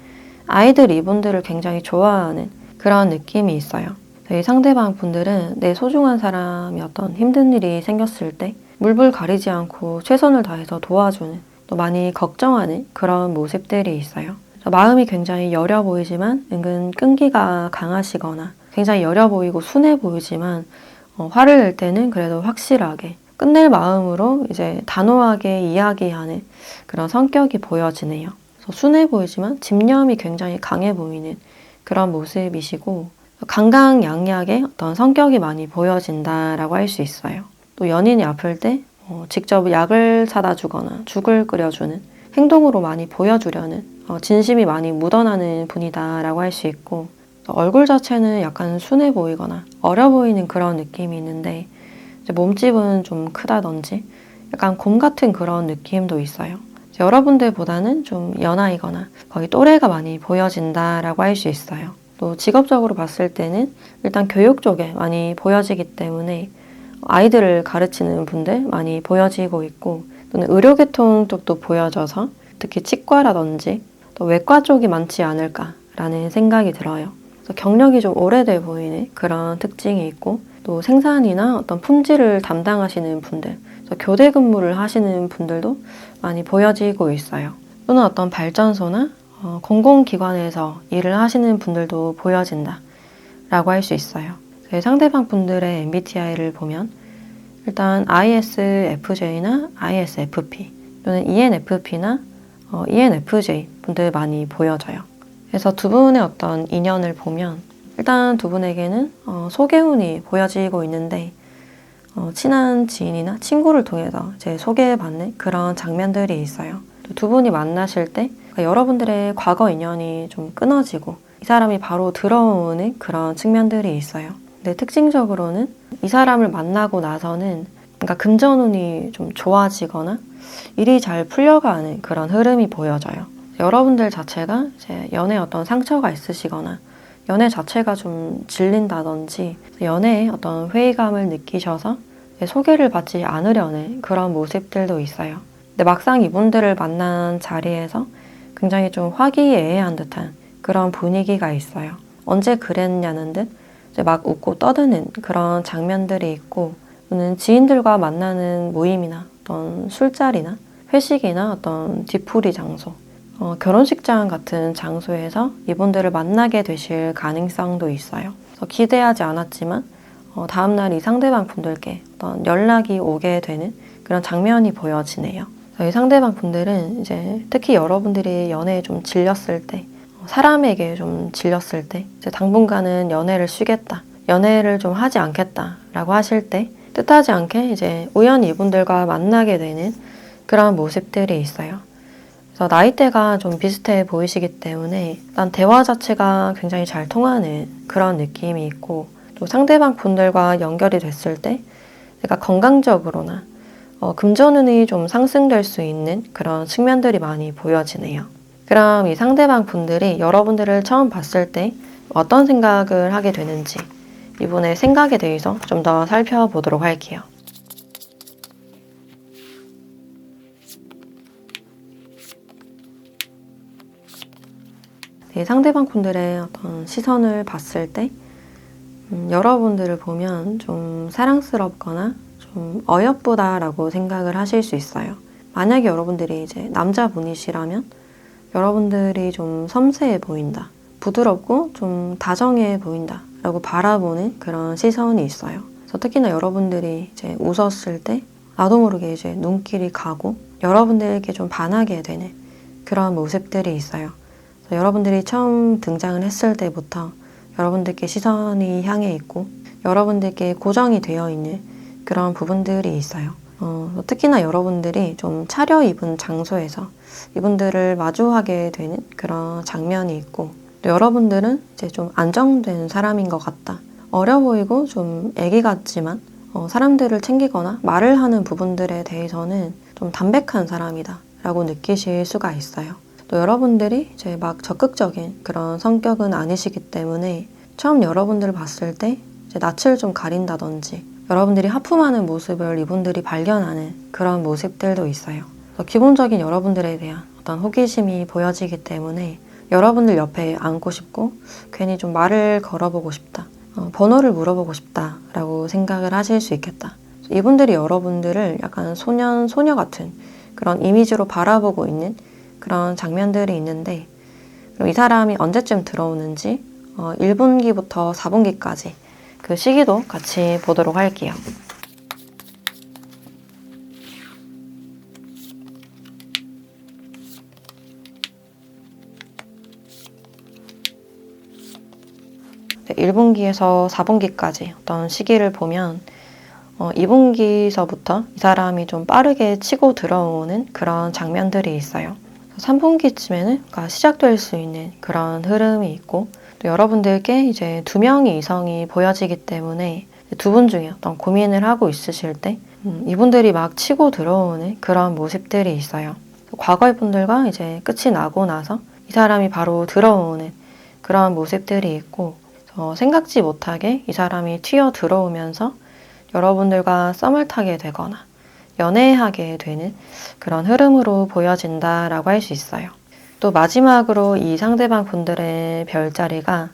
아이들 이분들을 굉장히 좋아하는 그런 느낌이 있어요. 이 상대방 분들은 내 소중한 사람이 어떤 힘든 일이 생겼을 때 물불 가리지 않고 최선을 다해서 도와주는, 또 많이 걱정하는 그런 모습들이 있어요. 마음이 굉장히 여려 보이지만 은근 끈기가 강하시거나 굉장히 여려 보이고 순해 보이지만 화를 낼 때는 그래도 확실하게 끝낼 마음으로 이제 단호하게 이야기하는 그런 성격이 보여지네요. 그래서 순해 보이지만 집념이 굉장히 강해 보이는 그런 모습이시고 강강약약의 어떤 성격이 많이 보여진다라고 할 수 있어요. 또 연인이 아플 때 직접 약을 사다 주거나 죽을 끓여주는 행동으로 많이 보여주려는 진심이 많이 묻어나는 분이다라고 할 수 있고 얼굴 자체는 약간 순해 보이거나 어려 보이는 그런 느낌이 있는데 몸집은 좀 크다든지 약간 곰 같은 그런 느낌도 있어요. 여러분들보다는 좀 연하이거나 거의 또래가 많이 보여진다라고 할 수 있어요. 또 직업적으로 봤을 때는 일단 교육 쪽에 많이 보여지기 때문에 아이들을 가르치는 분들 많이 보여지고 있고 또는 의료계통 쪽도 보여져서 특히 치과라든지 또 외과 쪽이 많지 않을까라는 생각이 들어요. 그래서 경력이 좀 오래돼 보이는 그런 특징이 있고 또 생산이나 어떤 품질을 담당하시는 분들, 교대 근무를 하시는 분들도 많이 보여지고 있어요. 또는 어떤 발전소나 공공기관에서 일을 하시는 분들도 보여진다 라고 할 수 있어요. 상대방 분들의 MBTI를 보면 일단 ISFJ나 ISFP 또는 ENFP나 ENFJ 분들 많이 보여져요. 그래서 두 분의 어떤 인연을 보면 일단 두 분에게는 소개운이 보여지고 있는데 친한 지인이나 친구를 통해서 이제 소개받는 그런 장면들이 있어요. 두 분이 만나실 때 여러분들의 과거 인연이 좀 끊어지고 이 사람이 바로 들어오는 그런 측면들이 있어요. 근데 특징적으로는 이 사람을 만나고 나서는 그러니까 금전운이 좀 좋아지거나 일이 잘 풀려가는 그런 흐름이 보여져요. 여러분들 자체가 이제 연애에 어떤 상처가 있으시거나 연애 자체가 좀 질린다든지 연애에 어떤 회의감을 느끼셔서 소개를 받지 않으려는 그런 모습들도 있어요. 근데 막상 이분들을 만난 자리에서 굉장히 좀 화기애애한 듯한 그런 분위기가 있어요. 언제 그랬냐는 듯 이제 막 웃고 떠드는 그런 장면들이 있고 또는 지인들과 만나는 모임이나 어떤 술자리나 회식이나 어떤 뒤풀이 장소 결혼식장 같은 장소에서 이분들을 만나게 되실 가능성도 있어요. 그래서 기대하지 않았지만 다음날 이 상대방 분들께 어떤 연락이 오게 되는 그런 장면이 보여지네요. 이 상대방 분들은 이제 특히 여러분들이 연애에 좀 질렸을 때, 사람에게 좀 질렸을 때, 이제 당분간은 연애를 쉬겠다, 연애를 좀 하지 않겠다라고 하실 때 뜻하지 않게 이제 우연히 이분들과 만나게 되는 그런 모습들이 있어요. 그래서 나이대가 좀 비슷해 보이시기 때문에 일단 대화 자체가 굉장히 잘 통하는 그런 느낌이 있고 또 상대방 분들과 연결이 됐을 때 내가 건강적으로나 금전운이 좀 상승될 수 있는 그런 측면들이 많이 보여지네요. 그럼 이 상대방 분들이 여러분들을 처음 봤을 때 어떤 생각을 하게 되는지 이분의 생각에 대해서 좀 더 살펴보도록 할게요. 네, 상대방 분들의 어떤 시선을 봤을 때 여러분들을 보면 좀 사랑스럽거나 좀 어여쁘다라고 생각을 하실 수 있어요. 만약에 여러분들이 이제 남자분이시라면 여러분들이 좀 섬세해 보인다, 부드럽고 좀 다정해 보인다 라고 바라보는 그런 시선이 있어요. 그래서 특히나 여러분들이 이제 웃었을 때 나도 모르게 이제 눈길이 가고 여러분들에게 좀 반하게 되는 그런 모습들이 있어요. 그래서 여러분들이 처음 등장을 했을 때부터 여러분들께 시선이 향해 있고 여러분들께 고정이 되어 있는 그런 부분들이 있어요. 특히나 여러분들이 좀 차려입은 장소에서 이분들을 마주하게 되는 그런 장면이 있고 또 여러분들은 이제 좀 안정된 사람인 것 같다. 어려 보이고 좀 애기 같지만 사람들을 챙기거나 말을 하는 부분들에 대해서는 좀 담백한 사람이다 라고 느끼실 수가 있어요. 또 여러분들이 이제 막 적극적인 그런 성격은 아니시기 때문에 처음 여러분들을 봤을 때 이제 낯을 좀 가린다든지 여러분들이 하품하는 모습을 이분들이 발견하는 그런 모습들도 있어요. 기본적인 여러분들에 대한 어떤 호기심이 보여지기 때문에 여러분들 옆에 앉고 싶고 괜히 좀 말을 걸어보고 싶다, 번호를 물어보고 싶다라고 생각을 하실 수 있겠다. 이분들이 여러분들을 약간 소년, 소녀 같은 그런 이미지로 바라보고 있는 그런 장면들이 있는데, 그럼 이 사람이 언제쯤 들어오는지 1분기부터 4분기까지 그 시기도 같이 보도록 할게요. 네, 1분기에서 4분기까지 어떤 시기를 보면 2분기서부터 이 사람이 좀 빠르게 치고 들어오는 그런 장면들이 있어요. 3분기쯤에는 시작될 수 있는 그런 흐름이 있고, 또 여러분들께 이제 2명의 이성이 보여지기 때문에 두 분 중에 어떤 고민을 하고 있으실 때 이분들이 막 치고 들어오는 그런 모습들이 있어요. 과거의 분들과 이제 끝이 나고 나서 이 사람이 바로 들어오는 그런 모습들이 있고, 생각지 못하게 이 사람이 튀어 들어오면서 여러분들과 썸을 타게 되거나 연애하게 되는 그런 흐름으로 보여진다라고 할 수 있어요. 또 마지막으로 이 상대방 분들의 별자리가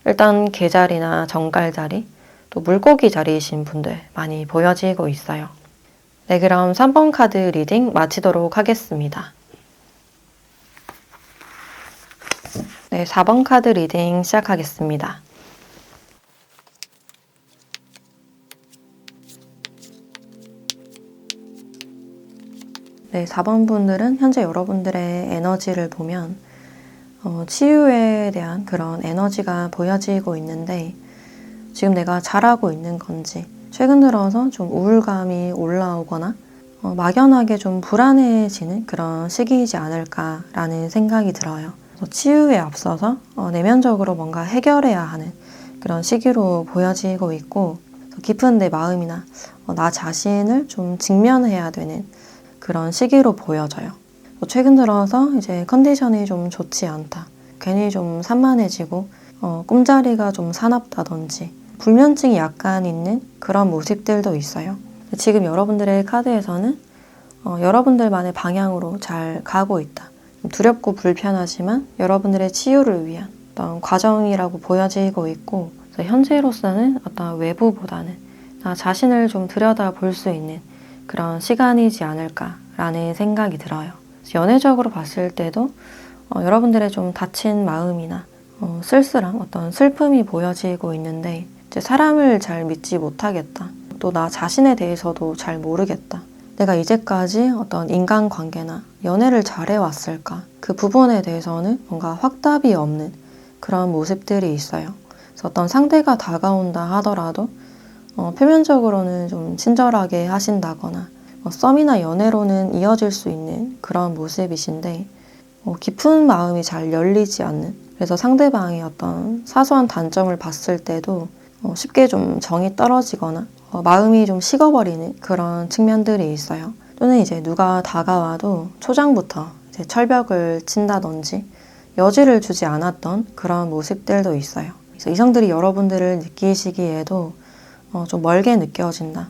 일단 개자리나 정갈자리, 또 물고기 자리이신 분들 많이 보여지고 있어요. 네, 그럼 3번 카드 리딩 마치도록 하겠습니다. 네, 4번 카드 리딩 시작하겠습니다. 네, 4번 분들은 현재 여러분들의 에너지를 보면 치유에 대한 그런 에너지가 보여지고 있는데, 지금 내가 잘하고 있는 건지, 최근 들어서 좀 우울감이 올라오거나 막연하게 좀 불안해지는 그런 시기이지 않을까라는 생각이 들어요. 치유에 앞서서 내면적으로 뭔가 해결해야 하는 그런 시기로 보여지고 있고, 깊은 내 마음이나 나 자신을 좀 직면해야 되는 그런 시기로 보여져요. 최근 들어서 이제 컨디션이 좀 좋지 않다, 괜히 좀 산만해지고 꿈자리가 좀 사납다든지 불면증이 약간 있는 그런 모습들도 있어요. 지금 여러분들의 카드에서는 여러분들만의 방향으로 잘 가고 있다, 두렵고 불편하지만 여러분들의 치유를 위한 어떤 과정이라고 보여지고 있고, 현재로서는 어떤 외부보다는 나 자신을 좀 들여다볼 수 있는 그런 시간이지 않을까라는 생각이 들어요. 연애적으로 봤을 때도 여러분들의 좀 다친 마음이나 쓸쓸함, 어떤 슬픔이 보여지고 있는데, 이제 사람을 잘 믿지 못하겠다, 또 나 자신에 대해서도 잘 모르겠다, 내가 이제까지 어떤 인간관계나 연애를 잘해왔을까, 그 부분에 대해서는 뭔가 확답이 없는 그런 모습들이 있어요. 그래서 어떤 상대가 다가온다 하더라도 표면적으로는 좀 친절하게 하신다거나 썸이나 연애로는 이어질 수 있는 그런 모습이신데, 깊은 마음이 잘 열리지 않는, 그래서 상대방의 어떤 사소한 단점을 봤을 때도 쉽게 좀 정이 떨어지거나 마음이 좀 식어버리는 그런 측면들이 있어요. 또는 이제 누가 다가와도 초장부터 이제 철벽을 친다든지 여지를 주지 않았던 그런 모습들도 있어요. 그래서 이성들이 여러분들을 느끼시기에도 좀 멀게 느껴진다,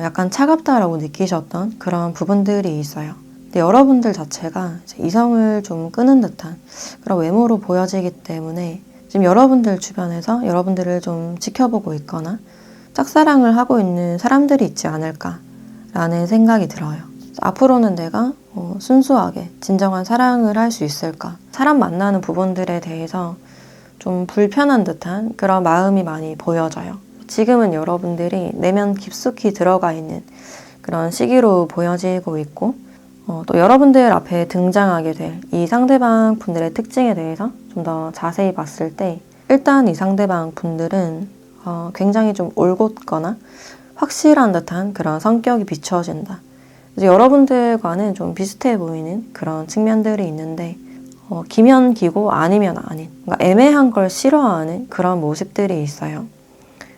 약간 차갑다라고 느끼셨던 그런 부분들이 있어요. 근데 여러분들 자체가 이성을 좀 끄는 듯한 그런 외모로 보여지기 때문에 지금 여러분들 주변에서 여러분들을 좀 지켜보고 있거나 짝사랑을 하고 있는 사람들이 있지 않을까라는 생각이 들어요. 앞으로는 내가 순수하게 진정한 사랑을 할 수 있을까? 사람 만나는 부분들에 대해서 좀 불편한 듯한 그런 마음이 많이 보여져요. 지금은 여러분들이 내면 깊숙이 들어가 있는 그런 시기로 보여지고 있고, 또 여러분들 앞에 등장하게 될 이 상대방 분들의 특징에 대해서 좀 더 자세히 봤을 때, 일단 이 상대방 분들은 굉장히 좀 올곧거나 확실한 듯한 그런 성격이 비춰진다. 그래서 여러분들과는 좀 비슷해 보이는 그런 측면들이 있는데, 기면 기고 아니면 아닌, 그러니까 애매한 걸 싫어하는 그런 모습들이 있어요.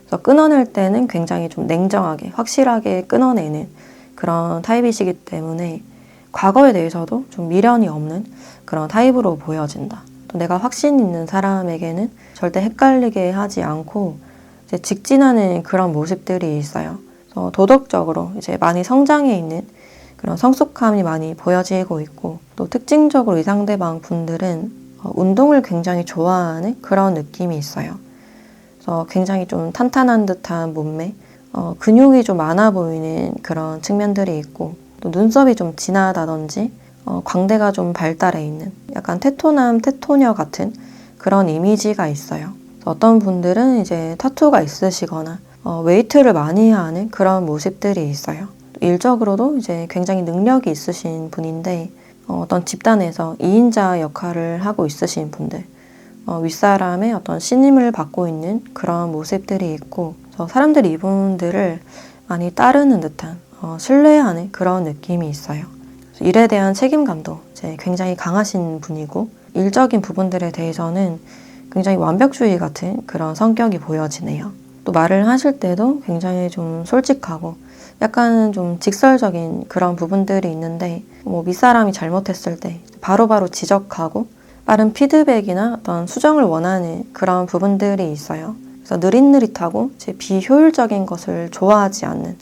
그래서 끊어낼 때는 굉장히 좀 냉정하게 확실하게 끊어내는 그런 타입이시기 때문에 과거에 대해서도 좀 미련이 없는 그런 타입으로 보여진다. 또 내가 확신 있는 사람에게는 절대 헷갈리게 하지 않고 이제 직진하는 그런 모습들이 있어요. 그래서 도덕적으로 이제 많이 성장해 있는 그런 성숙함이 많이 보여지고 있고, 또 특징적으로 이 상대방 분들은 운동을 굉장히 좋아하는 그런 느낌이 있어요. 그래서 굉장히 좀 탄탄한 듯한 몸매, 근육이 좀 많아 보이는 그런 측면들이 있고, 또 눈썹이 좀 진하다든지 광대가 좀 발달해 있는 약간 테토남, 테토녀 같은 그런 이미지가 있어요. 어떤 분들은 이제 타투가 있으시거나 웨이트를 많이 하는 그런 모습들이 있어요. 일적으로도 이제 굉장히 능력이 있으신 분인데 어떤 집단에서 2인자 역할을 하고 있으신 분들, 윗사람의 어떤 신임을 받고 있는 그런 모습들이 있고, 사람들이 이분들을 많이 따르는 듯한 신뢰하는 그런 느낌이 있어요. 일에 대한 책임감도 이제 굉장히 강하신 분이고, 일적인 부분들에 대해서는 굉장히 완벽주의 같은 그런 성격이 보여지네요. 또 말을 하실 때도 굉장히 좀 솔직하고 약간 좀 직설적인 그런 부분들이 있는데, 윗사람이 잘못했을 때 바로바로 지적하고 빠른 피드백이나 어떤 수정을 원하는 그런 부분들이 있어요. 그래서 느릿느릿하고 비효율적인 것을 좋아하지 않는,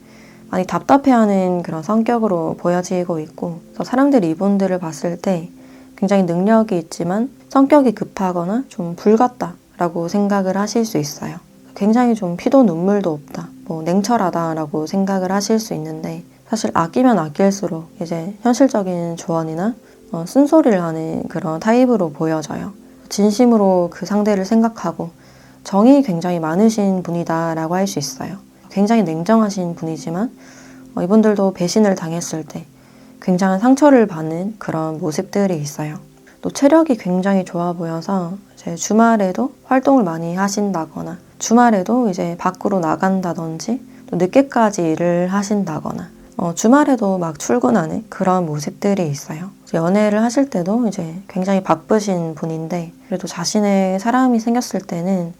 많이 답답해하는 그런 성격으로 보여지고 있고, 그래서 사람들이 이분들을 봤을 때 굉장히 능력이 있지만 성격이 급하거나 좀 불같다라고 생각을 하실 수 있어요. 굉장히 좀 피도 눈물도 없다, 냉철하다라고 생각을 하실 수 있는데, 사실 아끼면 아낄수록 이제 현실적인 조언이나 쓴소리를 하는 그런 타입으로 보여져요. 진심으로 그 상대를 생각하고 정이 굉장히 많으신 분이다라고 할 수 있어요. 굉장히 냉정하신 분이지만 이분들도 배신을 당했을 때 굉장한 상처를 받는 그런 모습들이 있어요. 또 체력이 굉장히 좋아 보여서 이제 주말에도 활동을 많이 하신다거나, 주말에도 이제 밖으로 나간다든지, 또 늦게까지 일을 하신다거나, 주말에도 막 출근하는 그런 모습들이 있어요. 연애를 하실 때도 이제 굉장히 바쁘신 분인데, 그래도 자신의 사람이 생겼을 때는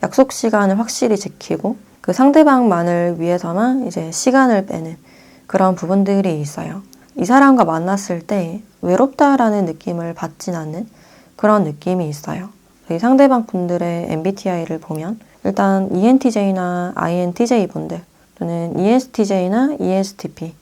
약속 시간을 확실히 지키고 그 상대방만을 위해서만 이제 시간을 빼는 그런 부분들이 있어요. 이 사람과 만났을 때 외롭다라는 느낌을 받진 않는 그런 느낌이 있어요. 이 상대방 분들의 MBTI를 보면 일단 ENTJ나 INTJ 분들, 또는 ESTJ나 ESTP,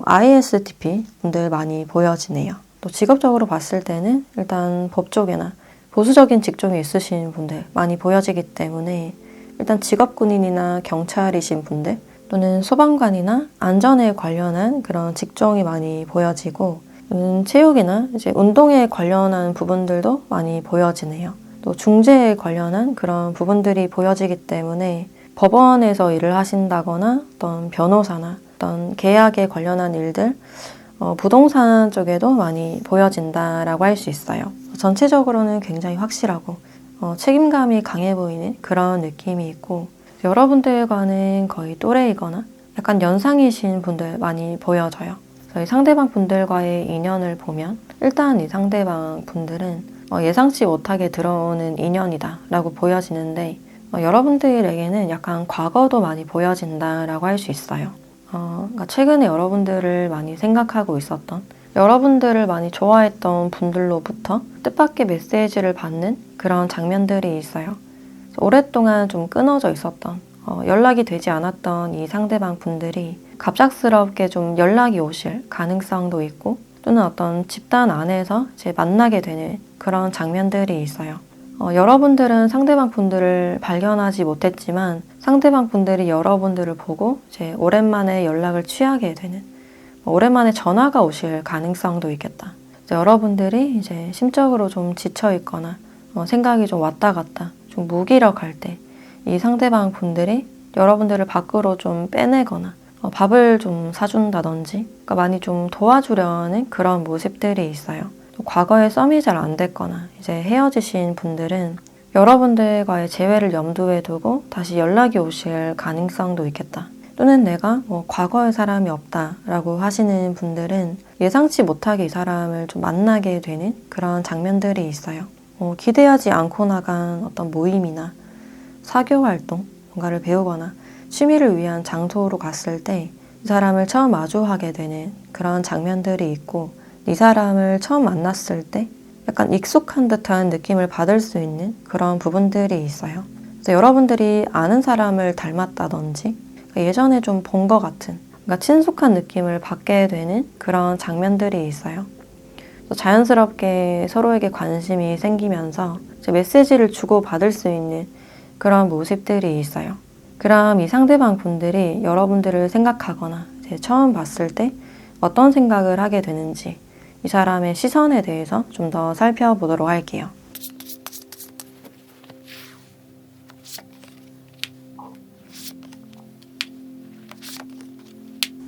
ISTP 분들 많이 보여지네요. 또 직업적으로 봤을 때는 일단 법 쪽이나 보수적인 직종에 있으신 분들 많이 보여지기 때문에, 일단 직업군인이나 경찰이신 분들, 또는 소방관이나 안전에 관련한 그런 직종이 많이 보여지고, 체육이나 이제 운동에 관련한 부분들도 많이 보여지네요. 또 중재에 관련한 그런 부분들이 보여지기 때문에 법원에서 일을 하신다거나 어떤 변호사나 어떤 계약에 관련한 일들, 부동산 쪽에도 많이 보여진다라고 할 수 있어요. 전체적으로는 굉장히 확실하고 책임감이 강해 보이는 그런 느낌이 있고, 여러분들과는 거의 또래이거나 약간 연상이신 분들 많이 보여져요. 저희 상대방 분들과의 인연을 보면 일단 이 상대방 분들은 예상치 못하게 들어오는 인연이다 라고 보여지는데, 여러분들에게는 약간 과거도 많이 보여진다라고 할 수 있어요. 그러니까 최근에 여러분들을 많이 생각하고 있었던, 여러분들을 많이 좋아했던 분들로부터 뜻밖의 메시지를 받는 그런 장면들이 있어요. 오랫동안 좀 끊어져 있었던, 연락이 되지 않았던 이 상대방 분들이 갑작스럽게 좀 연락이 오실 가능성도 있고, 또는 어떤 집단 안에서 이제 만나게 되는 그런 장면들이 있어요. 여러분들은 상대방 분들을 발견하지 못했지만 상대방 분들이 여러분들을 보고 이제 오랜만에 연락을 취하게 되는, 오랜만에 전화가 오실 가능성도 있겠다. 여러분들이 이제 심적으로 좀 지쳐 있거나 생각이 좀 왔다 갔다 좀 무기력할 때 이 상대방 분들이 여러분들을 밖으로 좀 빼내거나 밥을 좀 사준다든지, 그러니까 많이 좀 도와주려는 그런 모습들이 있어요. 또 과거에 썸이 잘 안 됐거나 이제 헤어지신 분들은 여러분들과의 재회를 염두에 두고 다시 연락이 오실 가능성도 있겠다. 또는 내가 과거의 사람이 없다라고 하시는 분들은 예상치 못하게 이 사람을 좀 만나게 되는 그런 장면들이 있어요. 기대하지 않고 나간 어떤 모임이나 사교 활동, 뭔가를 배우거나 취미를 위한 장소로 갔을 때 이 사람을 처음 마주하게 되는 그런 장면들이 있고, 이 사람을 처음 만났을 때 약간 익숙한 듯한 느낌을 받을 수 있는 그런 부분들이 있어요. 그래서 여러분들이 아는 사람을 닮았다든지 예전에 좀 본 것 같은, 그러니까 친숙한 느낌을 받게 되는 그런 장면들이 있어요. 자연스럽게 서로에게 관심이 생기면서 메시지를 주고받을 수 있는 그런 모습들이 있어요. 그럼 이 상대방 분들이 여러분들을 생각하거나 처음 봤을 때 어떤 생각을 하게 되는지 이 사람의 시선에 대해서 좀 더 살펴보도록 할게요.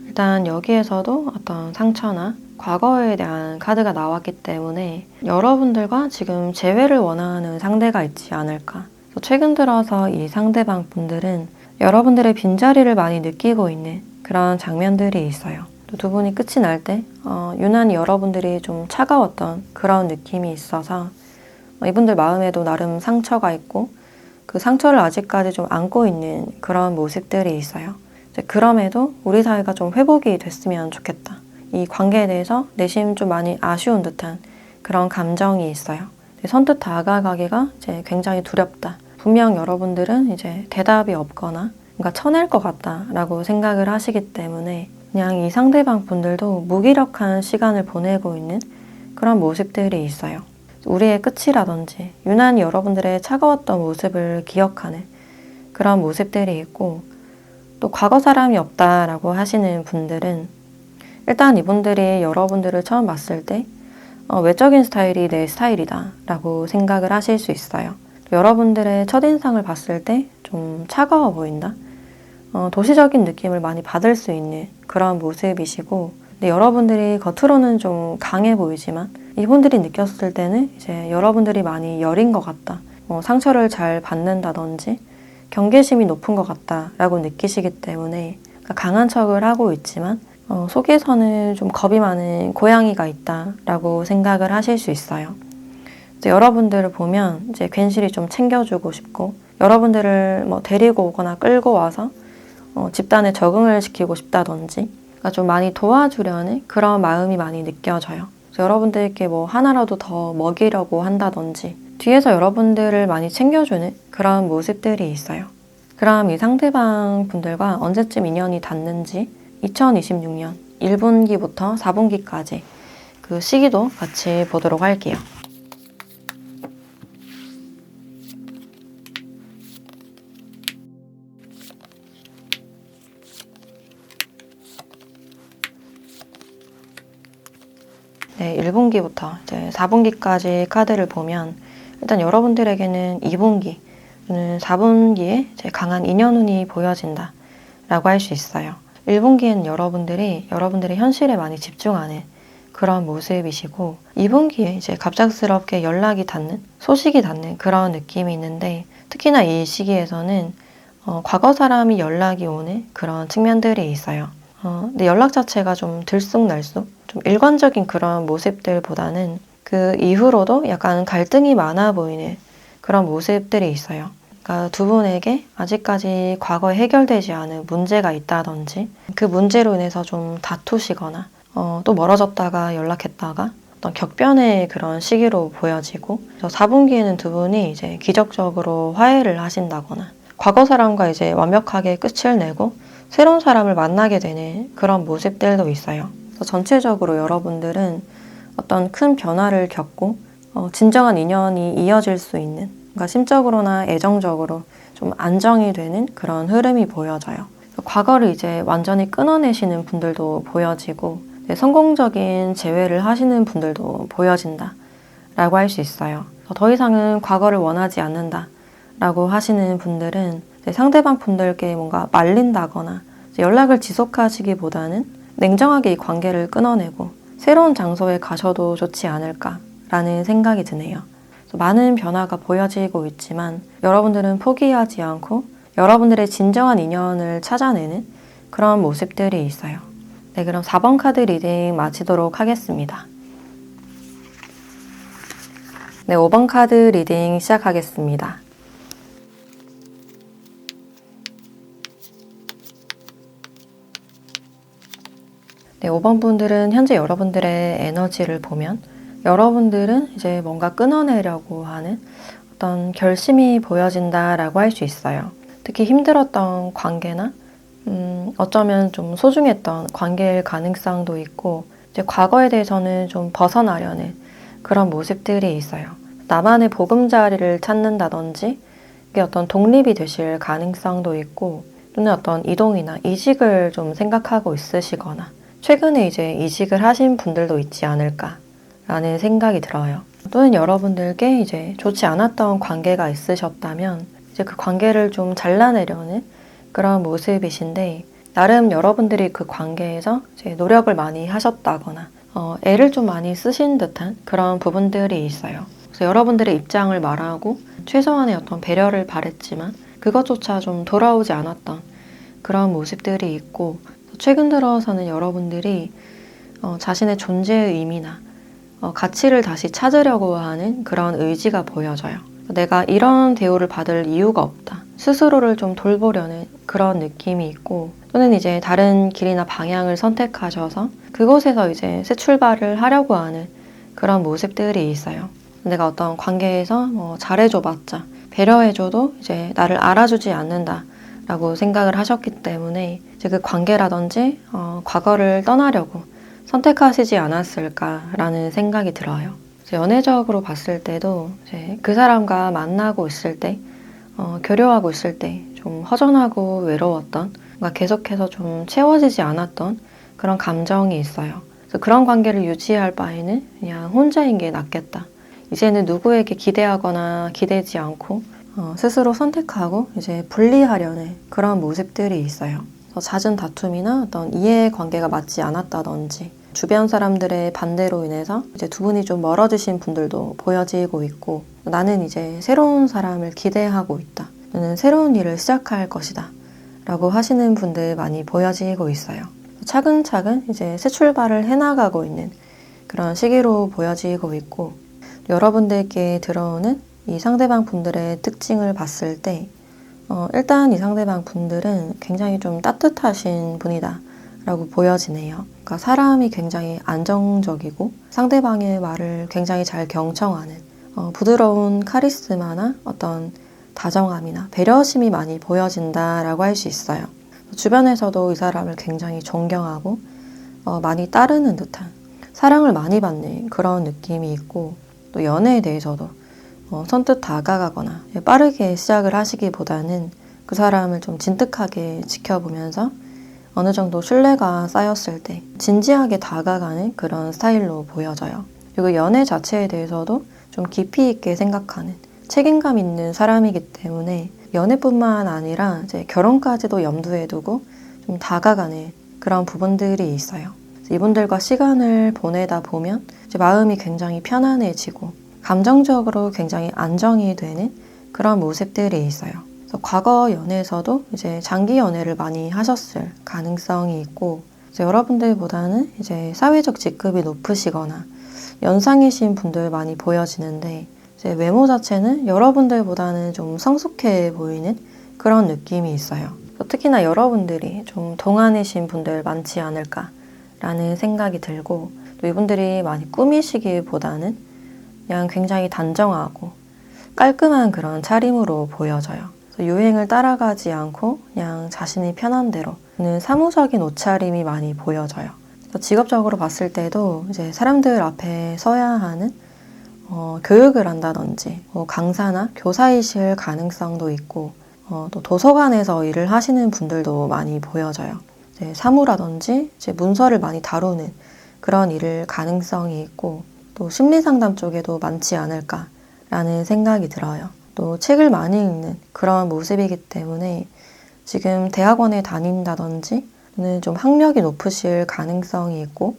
일단 여기에서도 어떤 상처나 과거에 대한 카드가 나왔기 때문에 여러분들과 지금 재회를 원하는 상대가 있지 않을까. 최근 들어서 이 상대방 분들은 여러분들의 빈자리를 많이 느끼고 있는 그런 장면들이 있어요. 또 두 분이 끝이 날 때 유난히 여러분들이 좀 차가웠던 그런 느낌이 있어서 이분들 마음에도 나름 상처가 있고 그 상처를 아직까지 좀 안고 있는 그런 모습들이 있어요. 그럼에도 우리 사이가 좀 회복이 됐으면 좋겠다. 이 관계에 대해서 내심 좀 많이 아쉬운 듯한 그런 감정이 있어요. 선뜻 다가가기가 이제 굉장히 두렵다. 분명 여러분들은 이제 대답이 없거나 뭔가 쳐낼 것 같다라고 생각을 하시기 때문에 그냥 이 상대방 분들도 무기력한 시간을 보내고 있는 그런 모습들이 있어요. 우리의 끝이라든지 유난히 여러분들의 차가웠던 모습을 기억하는 그런 모습들이 있고 또 과거 사람이 없다라고 하시는 분들은 일단 이분들이 여러분들을 처음 봤을 때 외적인 스타일이 내 스타일이다 라고 생각을 하실 수 있어요. 여러분들의 첫인상을 봤을 때 좀 차가워 보인다. 도시적인 느낌을 많이 받을 수 있는 그런 모습이시고 근데 여러분들이 겉으로는 좀 강해 보이지만 이분들이 느꼈을 때는 이제 여러분들이 많이 여린 것 같다. 상처를 잘 받는다든지 경계심이 높은 것 같다라고 느끼시기 때문에 강한 척을 하고 있지만 속에서는 좀 겁이 많은 고양이가 있다라고 생각을 하실 수 있어요. 이제 여러분들을 보면 이제 괜시리 좀 챙겨주고 싶고 여러분들을 뭐 데리고 오거나 끌고 와서 집단에 적응을 시키고 싶다든지 그러니까 좀 많이 도와주려는 그런 마음이 많이 느껴져요. 여러분들께 뭐 하나라도 더 먹이려고 한다든지 뒤에서 여러분들을 많이 챙겨주는 그런 모습들이 있어요. 그럼 이 상대방 분들과 언제쯤 인연이 닿는지 2026년 1분기부터 4분기까지 그 시기도 같이 보도록 할게요. 네, 1분기부터 이제 4분기까지 카드를 보면 일단 여러분들에게는 2분기 또는 4분기에 이제 강한 인연운이 보여진다 라고 할 수 있어요. 1분기에는 여러분들의 현실에 많이 집중하는 그런 모습이시고 2분기에 이제 갑작스럽게 연락이 닿는, 소식이 닿는 그런 느낌이 있는데 특히나 이 시기에서는 과거 사람이 연락이 오는 그런 측면들이 있어요. 근데 연락 자체가 좀 들쑥날쑥, 좀 일관적인 그런 모습들보다는 그 이후로도 약간 갈등이 많아 보이는 그런 모습들이 있어요. 그러니까 두 분에게 아직까지 과거에 해결되지 않은 문제가 있다든지 그 문제로 인해서 좀 다투시거나 또 멀어졌다가 연락했다가 어떤 격변의 그런 시기로 보여지고 4분기에는 두 분이 이제 기적적으로 화해를 하신다거나 과거 사람과 이제 완벽하게 끝을 내고 새로운 사람을 만나게 되는 그런 모습들도 있어요. 그래서 전체적으로 여러분들은 어떤 큰 변화를 겪고 진정한 인연이 이어질 수 있는 그러니까 심적으로나 애정적으로 좀 안정이 되는 그런 흐름이 보여져요. 과거를 이제 완전히 끊어내시는 분들도 보여지고 성공적인 재회를 하시는 분들도 보여진다 라고 할 수 있어요. 더 이상은 과거를 원하지 않는다 라고 하시는 분들은 상대방 분들께 뭔가 말린다거나 연락을 지속하시기보다는 냉정하게 이 관계를 끊어내고 새로운 장소에 가셔도 좋지 않을까라는 생각이 드네요. 많은 변화가 보여지고 있지만 여러분들은 포기하지 않고 여러분들의 진정한 인연을 찾아내는 그런 모습들이 있어요. 네, 그럼 4번 카드 리딩 마치도록 하겠습니다. 네, 5번 카드 리딩 시작하겠습니다. 네, 5번 분들은 현재 여러분들의 에너지를 보면 여러분들은 이제 뭔가 끊어내려고 하는 어떤 결심이 보여진다라고 할 수 있어요. 특히 힘들었던 관계나 어쩌면 좀 소중했던 관계일 가능성도 있고 이제 과거에 대해서는 좀 벗어나려는 그런 모습들이 있어요. 나만의 보금자리를 찾는다든지 이게 어떤 독립이 되실 가능성도 있고 또는 어떤 이동이나 이직을 좀 생각하고 있으시거나 최근에 이제 이직을 하신 분들도 있지 않을까라는 생각이 들어요. 또는 여러분들께 이제 좋지 않았던 관계가 있으셨다면 이제 그 관계를 좀 잘라내려는 그런 모습이신데, 나름 여러분들이 그 관계에서 이제 노력을 많이 하셨다거나 애를 좀 많이 쓰신 듯한 그런 부분들이 있어요. 그래서 여러분들의 입장을 말하고 최소한의 어떤 배려를 바랬지만 그것조차 좀 돌아오지 않았던 그런 모습들이 있고, 최근 들어서는 여러분들이 자신의 존재의 의미나 가치를 다시 찾으려고 하는 그런 의지가 보여져요. 내가 이런 대우를 받을 이유가 없다. 스스로를 좀 돌보려는 그런 느낌이 있고, 또는 이제 다른 길이나 방향을 선택하셔서 그곳에서 이제 새 출발을 하려고 하는 그런 모습들이 있어요. 내가 어떤 관계에서 잘해줘봤자, 배려해줘도 이제 나를 알아주지 않는다 라고 생각을 하셨기 때문에 이제 그 관계라든지 과거를 떠나려고 선택하시지 않았을까라는 생각이 들어요. 연애적으로 봤을 때도 이제 그 사람과 만나고 있을 때, 교류하고 있을 때 좀 허전하고 외로웠던, 뭔가 계속해서 좀 채워지지 않았던 그런 감정이 있어요. 그래서 그런 관계를 유지할 바에는 그냥 혼자인 게 낫겠다. 이제는 누구에게 기대하거나 기대지 않고 스스로 선택하고 이제 분리하려는 그런 모습들이 있어요. 잦은 다툼이나 어떤 이해관계가 맞지 않았다든지 주변 사람들의 반대로 인해서 이제 두 분이 좀 멀어지신 분들도 보여지고 있고, 나는 이제 새로운 사람을 기대하고 있다. 나는 새로운 일을 시작할 것이다. 라고 하시는 분들 많이 보여지고 있어요. 차근차근 이제 새 출발을 해나가고 있는 그런 시기로 보여지고 있고, 여러분들께 들어오는 이 상대방 분들의 특징을 봤을 때 일단 이 상대방 분들은 굉장히 좀 따뜻하신 분이다 라고 보여지네요. 그러니까 사람이 굉장히 안정적이고 상대방의 말을 굉장히 잘 경청하는 부드러운 카리스마나 어떤 다정함이나 배려심이 많이 보여진다라고 할 수 있어요. 주변에서도 이 사람을 굉장히 존경하고 많이 따르는 듯한, 사랑을 많이 받는 그런 느낌이 있고, 또 연애에 대해서도 선뜻 다가가거나 빠르게 시작을 하시기보다는 그 사람을 좀 진득하게 지켜보면서 어느 정도 신뢰가 쌓였을 때 진지하게 다가가는 그런 스타일로 보여져요. 그리고 연애 자체에 대해서도 좀 깊이 있게 생각하는, 책임감 있는 사람이기 때문에 연애뿐만 아니라 이제 결혼까지도 염두에 두고 좀 다가가는 그런 부분들이 있어요. 이분들과 시간을 보내다 보면 이제 마음이 굉장히 편안해지고 감정적으로 굉장히 안정이 되는 그런 모습들이 있어요. 그래서 과거 연애에서도 이제 장기 연애를 많이 하셨을 가능성이 있고, 이제 여러분들보다는 이제 사회적 직급이 높으시거나 연상이신 분들 많이 보여지는데, 이제 외모 자체는 여러분들보다는 좀 성숙해 보이는 그런 느낌이 있어요. 특히나 여러분들이 좀 동안이신 분들 많지 않을까라는 생각이 들고, 또 이분들이 많이 꾸미시기보다는 그냥 굉장히 단정하고 깔끔한 그런 차림으로 보여져요. 유행을 따라가지 않고 그냥 자신이 편한 대로 는 사무적인 옷차림이 많이 보여져요. 직업적으로 봤을 때도 이제 사람들 앞에 서야 하는 교육을 한다든지 강사나 교사이실 가능성도 있고, 또 도서관에서 일을 하시는 분들도 많이 보여져요. 이제 사무라든지 이제 문서를 많이 다루는 그런 일을 가능성이 있고, 또 심리상담 쪽에도 많지 않을까라는 생각이 들어요. 또 책을 많이 읽는 그런 모습이기 때문에 지금 대학원에 다닌다든지 또는 좀 학력이 높으실 가능성이 있고,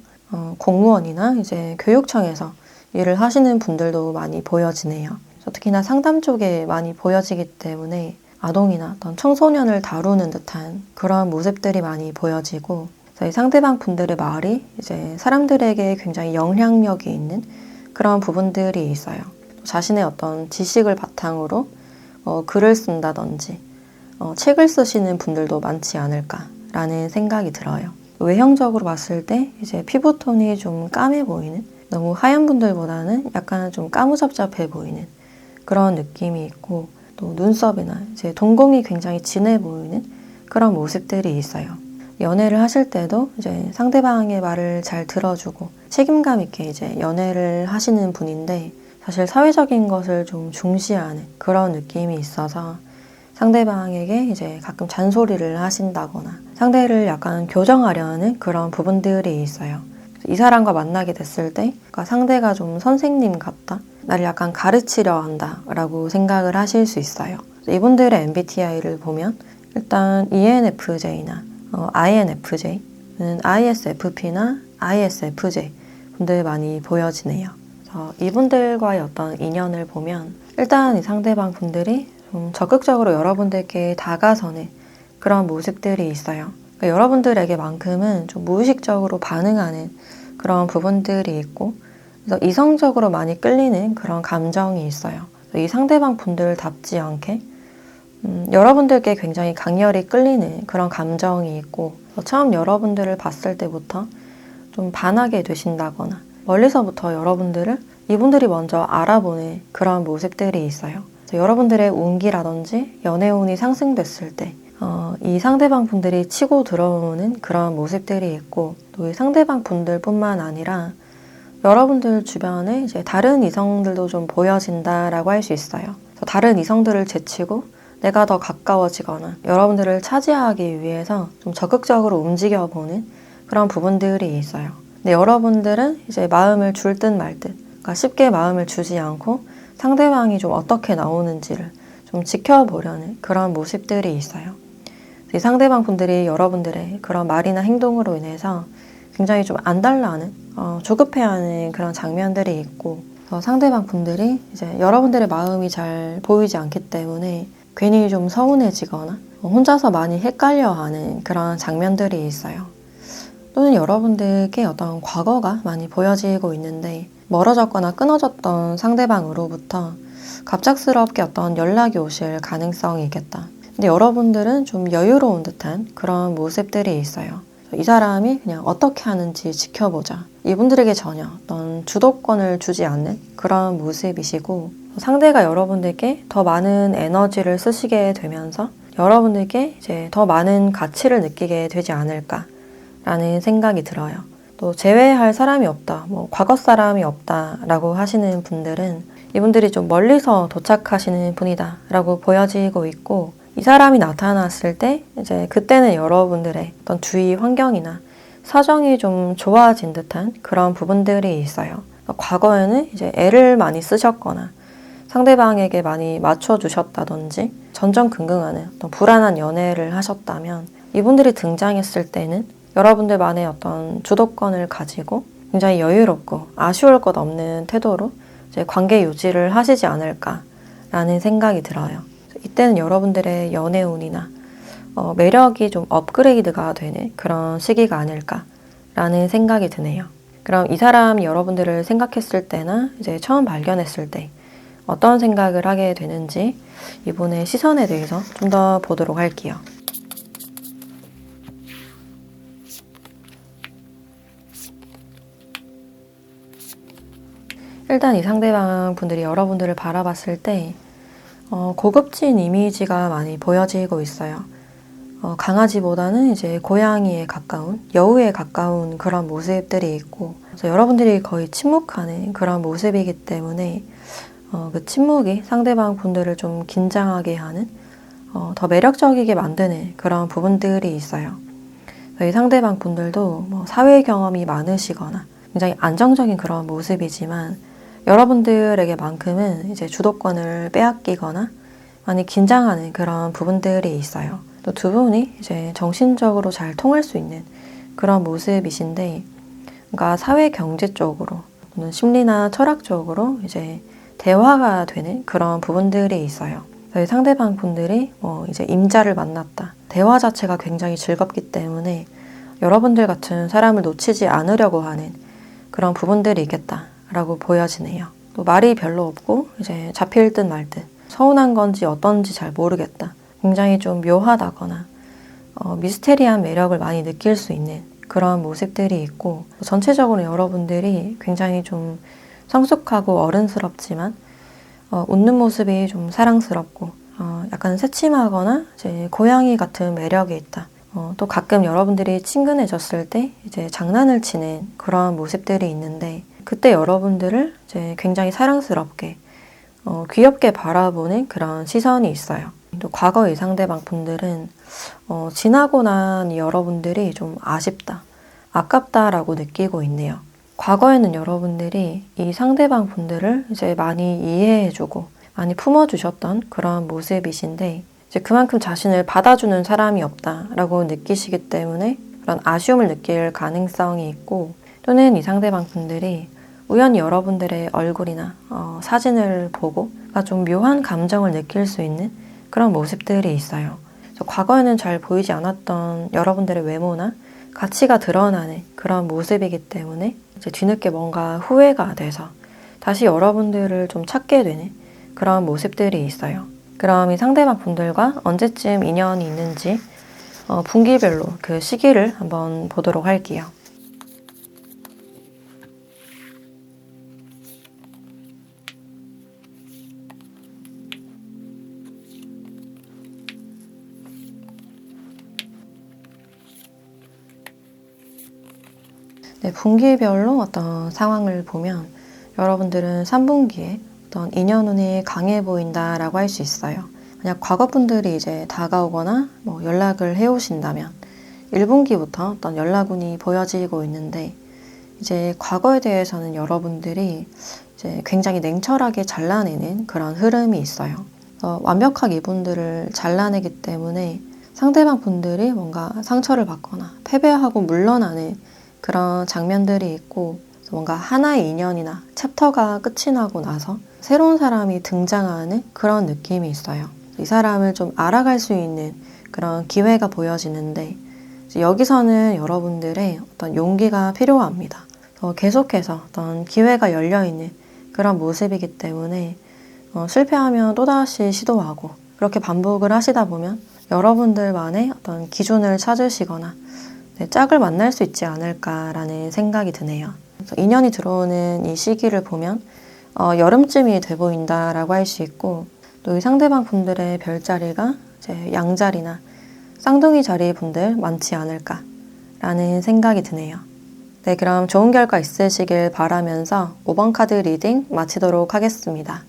공무원이나 이제 교육청에서 일을 하시는 분들도 많이 보여지네요. 특히나 상담 쪽에 많이 보여지기 때문에 아동이나 어떤 청소년을 다루는 듯한 그런 모습들이 많이 보여지고, 이 상대방 분들의 말이 이제 사람들에게 굉장히 영향력이 있는 그런 부분들이 있어요. 자신의 어떤 지식을 바탕으로 글을 쓴다든지 책을 쓰시는 분들도 많지 않을까라는 생각이 들어요. 외형적으로 봤을 때 이제 피부톤이 좀 까매 보이는, 너무 하얀 분들보다는 약간 좀 까무잡잡해 보이는 그런 느낌이 있고, 또 눈썹이나 이제 동공이 굉장히 진해 보이는 그런 모습들이 있어요. 연애를 하실 때도 이제 상대방의 말을 잘 들어주고 책임감 있게 이제 연애를 하시는 분인데, 사실 사회적인 것을 좀 중시하는 그런 느낌이 있어서 상대방에게 이제 가끔 잔소리를 하신다거나 상대를 약간 교정하려는 그런 부분들이 있어요. 이 사람과 만나게 됐을 때 그러니까 상대가 좀 선생님 같다, 나를 약간 가르치려 한다 라고 생각을 하실 수 있어요. 이분들의 MBTI를 보면 일단 ENFJ나 INFJ, ISFP나 ISFJ 분들 많이 보여지네요. 그래서 이분들과의 어떤 인연을 보면 일단 이 상대방 분들이 좀 적극적으로 여러분들께 다가서는 그런 모습들이 있어요. 그러니까 여러분들에게만큼은 좀 무의식적으로 반응하는 그런 부분들이 있고, 그래서 이성적으로 많이 끌리는 그런 감정이 있어요. 이 상대방 분들답지 않게 여러분들께 굉장히 강렬히 끌리는 그런 감정이 있고, 처음 여러분들을 봤을 때부터 좀 반하게 되신다거나 멀리서부터 여러분들을 이분들이 먼저 알아보는 그런 모습들이 있어요. 여러분들의 운기라든지 연애운이 상승됐을 때 이 상대방 분들이 치고 들어오는 그런 모습들이 있고, 또 이 상대방 분들뿐만 아니라 여러분들 주변에 이제 다른 이성들도 좀 보여진다라고 할 수 있어요. 그래서 다른 이성들을 제치고 내가 더 가까워지거나 여러분들을 차지하기 위해서 좀 적극적으로 움직여보는 그런 부분들이 있어요. 근데 여러분들은 이제 마음을 줄 듯 말 듯, 그러니까 쉽게 마음을 주지 않고 상대방이 좀 어떻게 나오는지를 좀 지켜보려는 그런 모습들이 있어요. 이 상대방 분들이 여러분들의 그런 말이나 행동으로 인해서 굉장히 좀 안달나는, 조급해하는 그런 장면들이 있고, 상대방 분들이 이제 여러분들의 마음이 잘 보이지 않기 때문에 괜히 좀 서운해지거나 혼자서 많이 헷갈려하는 그런 장면들이 있어요. 또는 여러분들께 어떤 과거가 많이 보여지고 있는데 멀어졌거나 끊어졌던 상대방으로부터 갑작스럽게 어떤 연락이 오실 가능성이 있겠다. 근데 여러분들은 좀 여유로운 듯한 그런 모습들이 있어요. 이 사람이 그냥 어떻게 하는지 지켜보자. 이분들에게 전혀 어떤 주도권을 주지 않는 그런 모습이시고, 상대가 여러분들께 더 많은 에너지를 쓰시게 되면서 여러분들께 이제 더 많은 가치를 느끼게 되지 않을까라는 생각이 들어요. 또 제외할 사람이 없다, 과거 사람이 없다라고 하시는 분들은 이분들이 좀 멀리서 도착하시는 분이다라고 보여지고 있고, 이 사람이 나타났을 때 이제 그때는 여러분들의 어떤 주위 환경이나 사정이 좀 좋아진 듯한 그런 부분들이 있어요. 과거에는 이제 애를 많이 쓰셨거나 상대방에게 많이 맞춰주셨다든지 전전긍긍하는 어떤 불안한 연애를 하셨다면, 이분들이 등장했을 때는 여러분들만의 어떤 주도권을 가지고 굉장히 여유롭고 아쉬울 것 없는 태도로 이제 관계 유지를 하시지 않을까라는 생각이 들어요. 이때는 여러분들의 연애운이나 매력이 좀 업그레이드가 되는 그런 시기가 아닐까라는 생각이 드네요. 그럼 이 사람이 여러분들을 생각했을 때나 이제 처음 발견했을 때 어떤 생각을 하게 되는지 이분의 시선에 대해서 좀 더 보도록 할게요. 일단 이 상대방 분들이 여러분들을 바라봤을 때 고급진 이미지가 많이 보여지고 있어요. 강아지보다는 이제 고양이에 가까운, 여우에 가까운 그런 모습들이 있고, 그래서 여러분들이 거의 침묵하는 그런 모습이기 때문에 그 침묵이 상대방 분들을 좀 긴장하게 하는, 더 매력적이게 만드는 그런 부분들이 있어요. 이 상대방 분들도 사회 경험이 많으시거나 굉장히 안정적인 그런 모습이지만 여러분들에게만큼은 이제 주도권을 빼앗기거나 많이 긴장하는 그런 부분들이 있어요. 또 두 분이 이제 정신적으로 잘 통할 수 있는 그런 모습이신데, 그러니까 사회 경제 쪽으로 또는 심리나 철학 쪽으로 이제 대화가 되는 그런 부분들이 있어요. 저희 상대방 분들이 이제 임자를 만났다. 대화 자체가 굉장히 즐겁기 때문에 여러분들 같은 사람을 놓치지 않으려고 하는 그런 부분들이 있겠다라고 보여지네요. 또 말이 별로 없고 이제 잡힐 듯 말 듯, 서운한 건지 어떤지 잘 모르겠다. 굉장히 좀 묘하다거나 미스테리한 매력을 많이 느낄 수 있는 그런 모습들이 있고, 전체적으로 여러분들이 굉장히 좀 성숙하고 어른스럽지만 웃는 모습이 좀 사랑스럽고 약간 새침하거나 이제 고양이 같은 매력이 있다. 또 가끔 여러분들이 친근해졌을 때 이제 장난을 치는 그런 모습들이 있는데, 그때 여러분들을 이제 굉장히 사랑스럽게 귀엽게 바라보는 그런 시선이 있어요. 또 과거 이 상대방 분들은 지나고 난 여러분들이 좀 아쉽다, 아깝다라고 느끼고 있네요. 과거에는 여러분들이 이 상대방 분들을 이제 많이 이해해주고 많이 품어주셨던 그런 모습이신데 이제 그만큼 자신을 받아주는 사람이 없다라고 느끼시기 때문에 그런 아쉬움을 느낄 가능성이 있고, 또는 이 상대방 분들이 우연히 여러분들의 얼굴이나 사진을 보고 좀 묘한 감정을 느낄 수 있는 그런 모습들이 있어요. 그래서 과거에는 잘 보이지 않았던 여러분들의 외모나 가치가 드러나는 그런 모습이기 때문에 이제 뒤늦게 뭔가 후회가 돼서 다시 여러분들을 좀 찾게 되는 그런 모습들이 있어요. 그럼 이 상대방 분들과 언제쯤 인연이 있는지 분기별로 그 시기를 한번 보도록 할게요. 네, 분기별로 어떤 상황을 보면 여러분들은 3분기에 어떤 인연운이 강해 보인다라고 할 수 있어요. 만약 과거 분들이 이제 다가오거나 연락을 해오신다면 1분기부터 어떤 연락운이 보여지고 있는데, 이제 과거에 대해서는 여러분들이 이제 굉장히 냉철하게 잘라내는 그런 흐름이 있어요. 완벽하게 이분들을 잘라내기 때문에 상대방 분들이 뭔가 상처를 받거나 패배하고 물러나는 그런 장면들이 있고, 뭔가 하나의 인연이나 챕터가 끝이 나고 나서 새로운 사람이 등장하는 그런 느낌이 있어요. 이 사람을 좀 알아갈 수 있는 그런 기회가 보여지는데, 여기서는 여러분들의 어떤 용기가 필요합니다. 계속해서 어떤 기회가 열려있는 그런 모습이기 때문에 실패하면 또다시 시도하고 그렇게 반복을 하시다 보면 여러분들만의 어떤 기준을 찾으시거나 짝을 만날 수 있지 않을까라는 생각이 드네요. 그래서 인연이 들어오는 이 시기를 보면 여름쯤이 돼 보인다라고 할 수 있고, 또 이 상대방 분들의 별자리가 이제 양자리나 쌍둥이 자리 분들 많지 않을까라는 생각이 드네요. 네, 그럼 좋은 결과 있으시길 바라면서 5번 카드 리딩 마치도록 하겠습니다.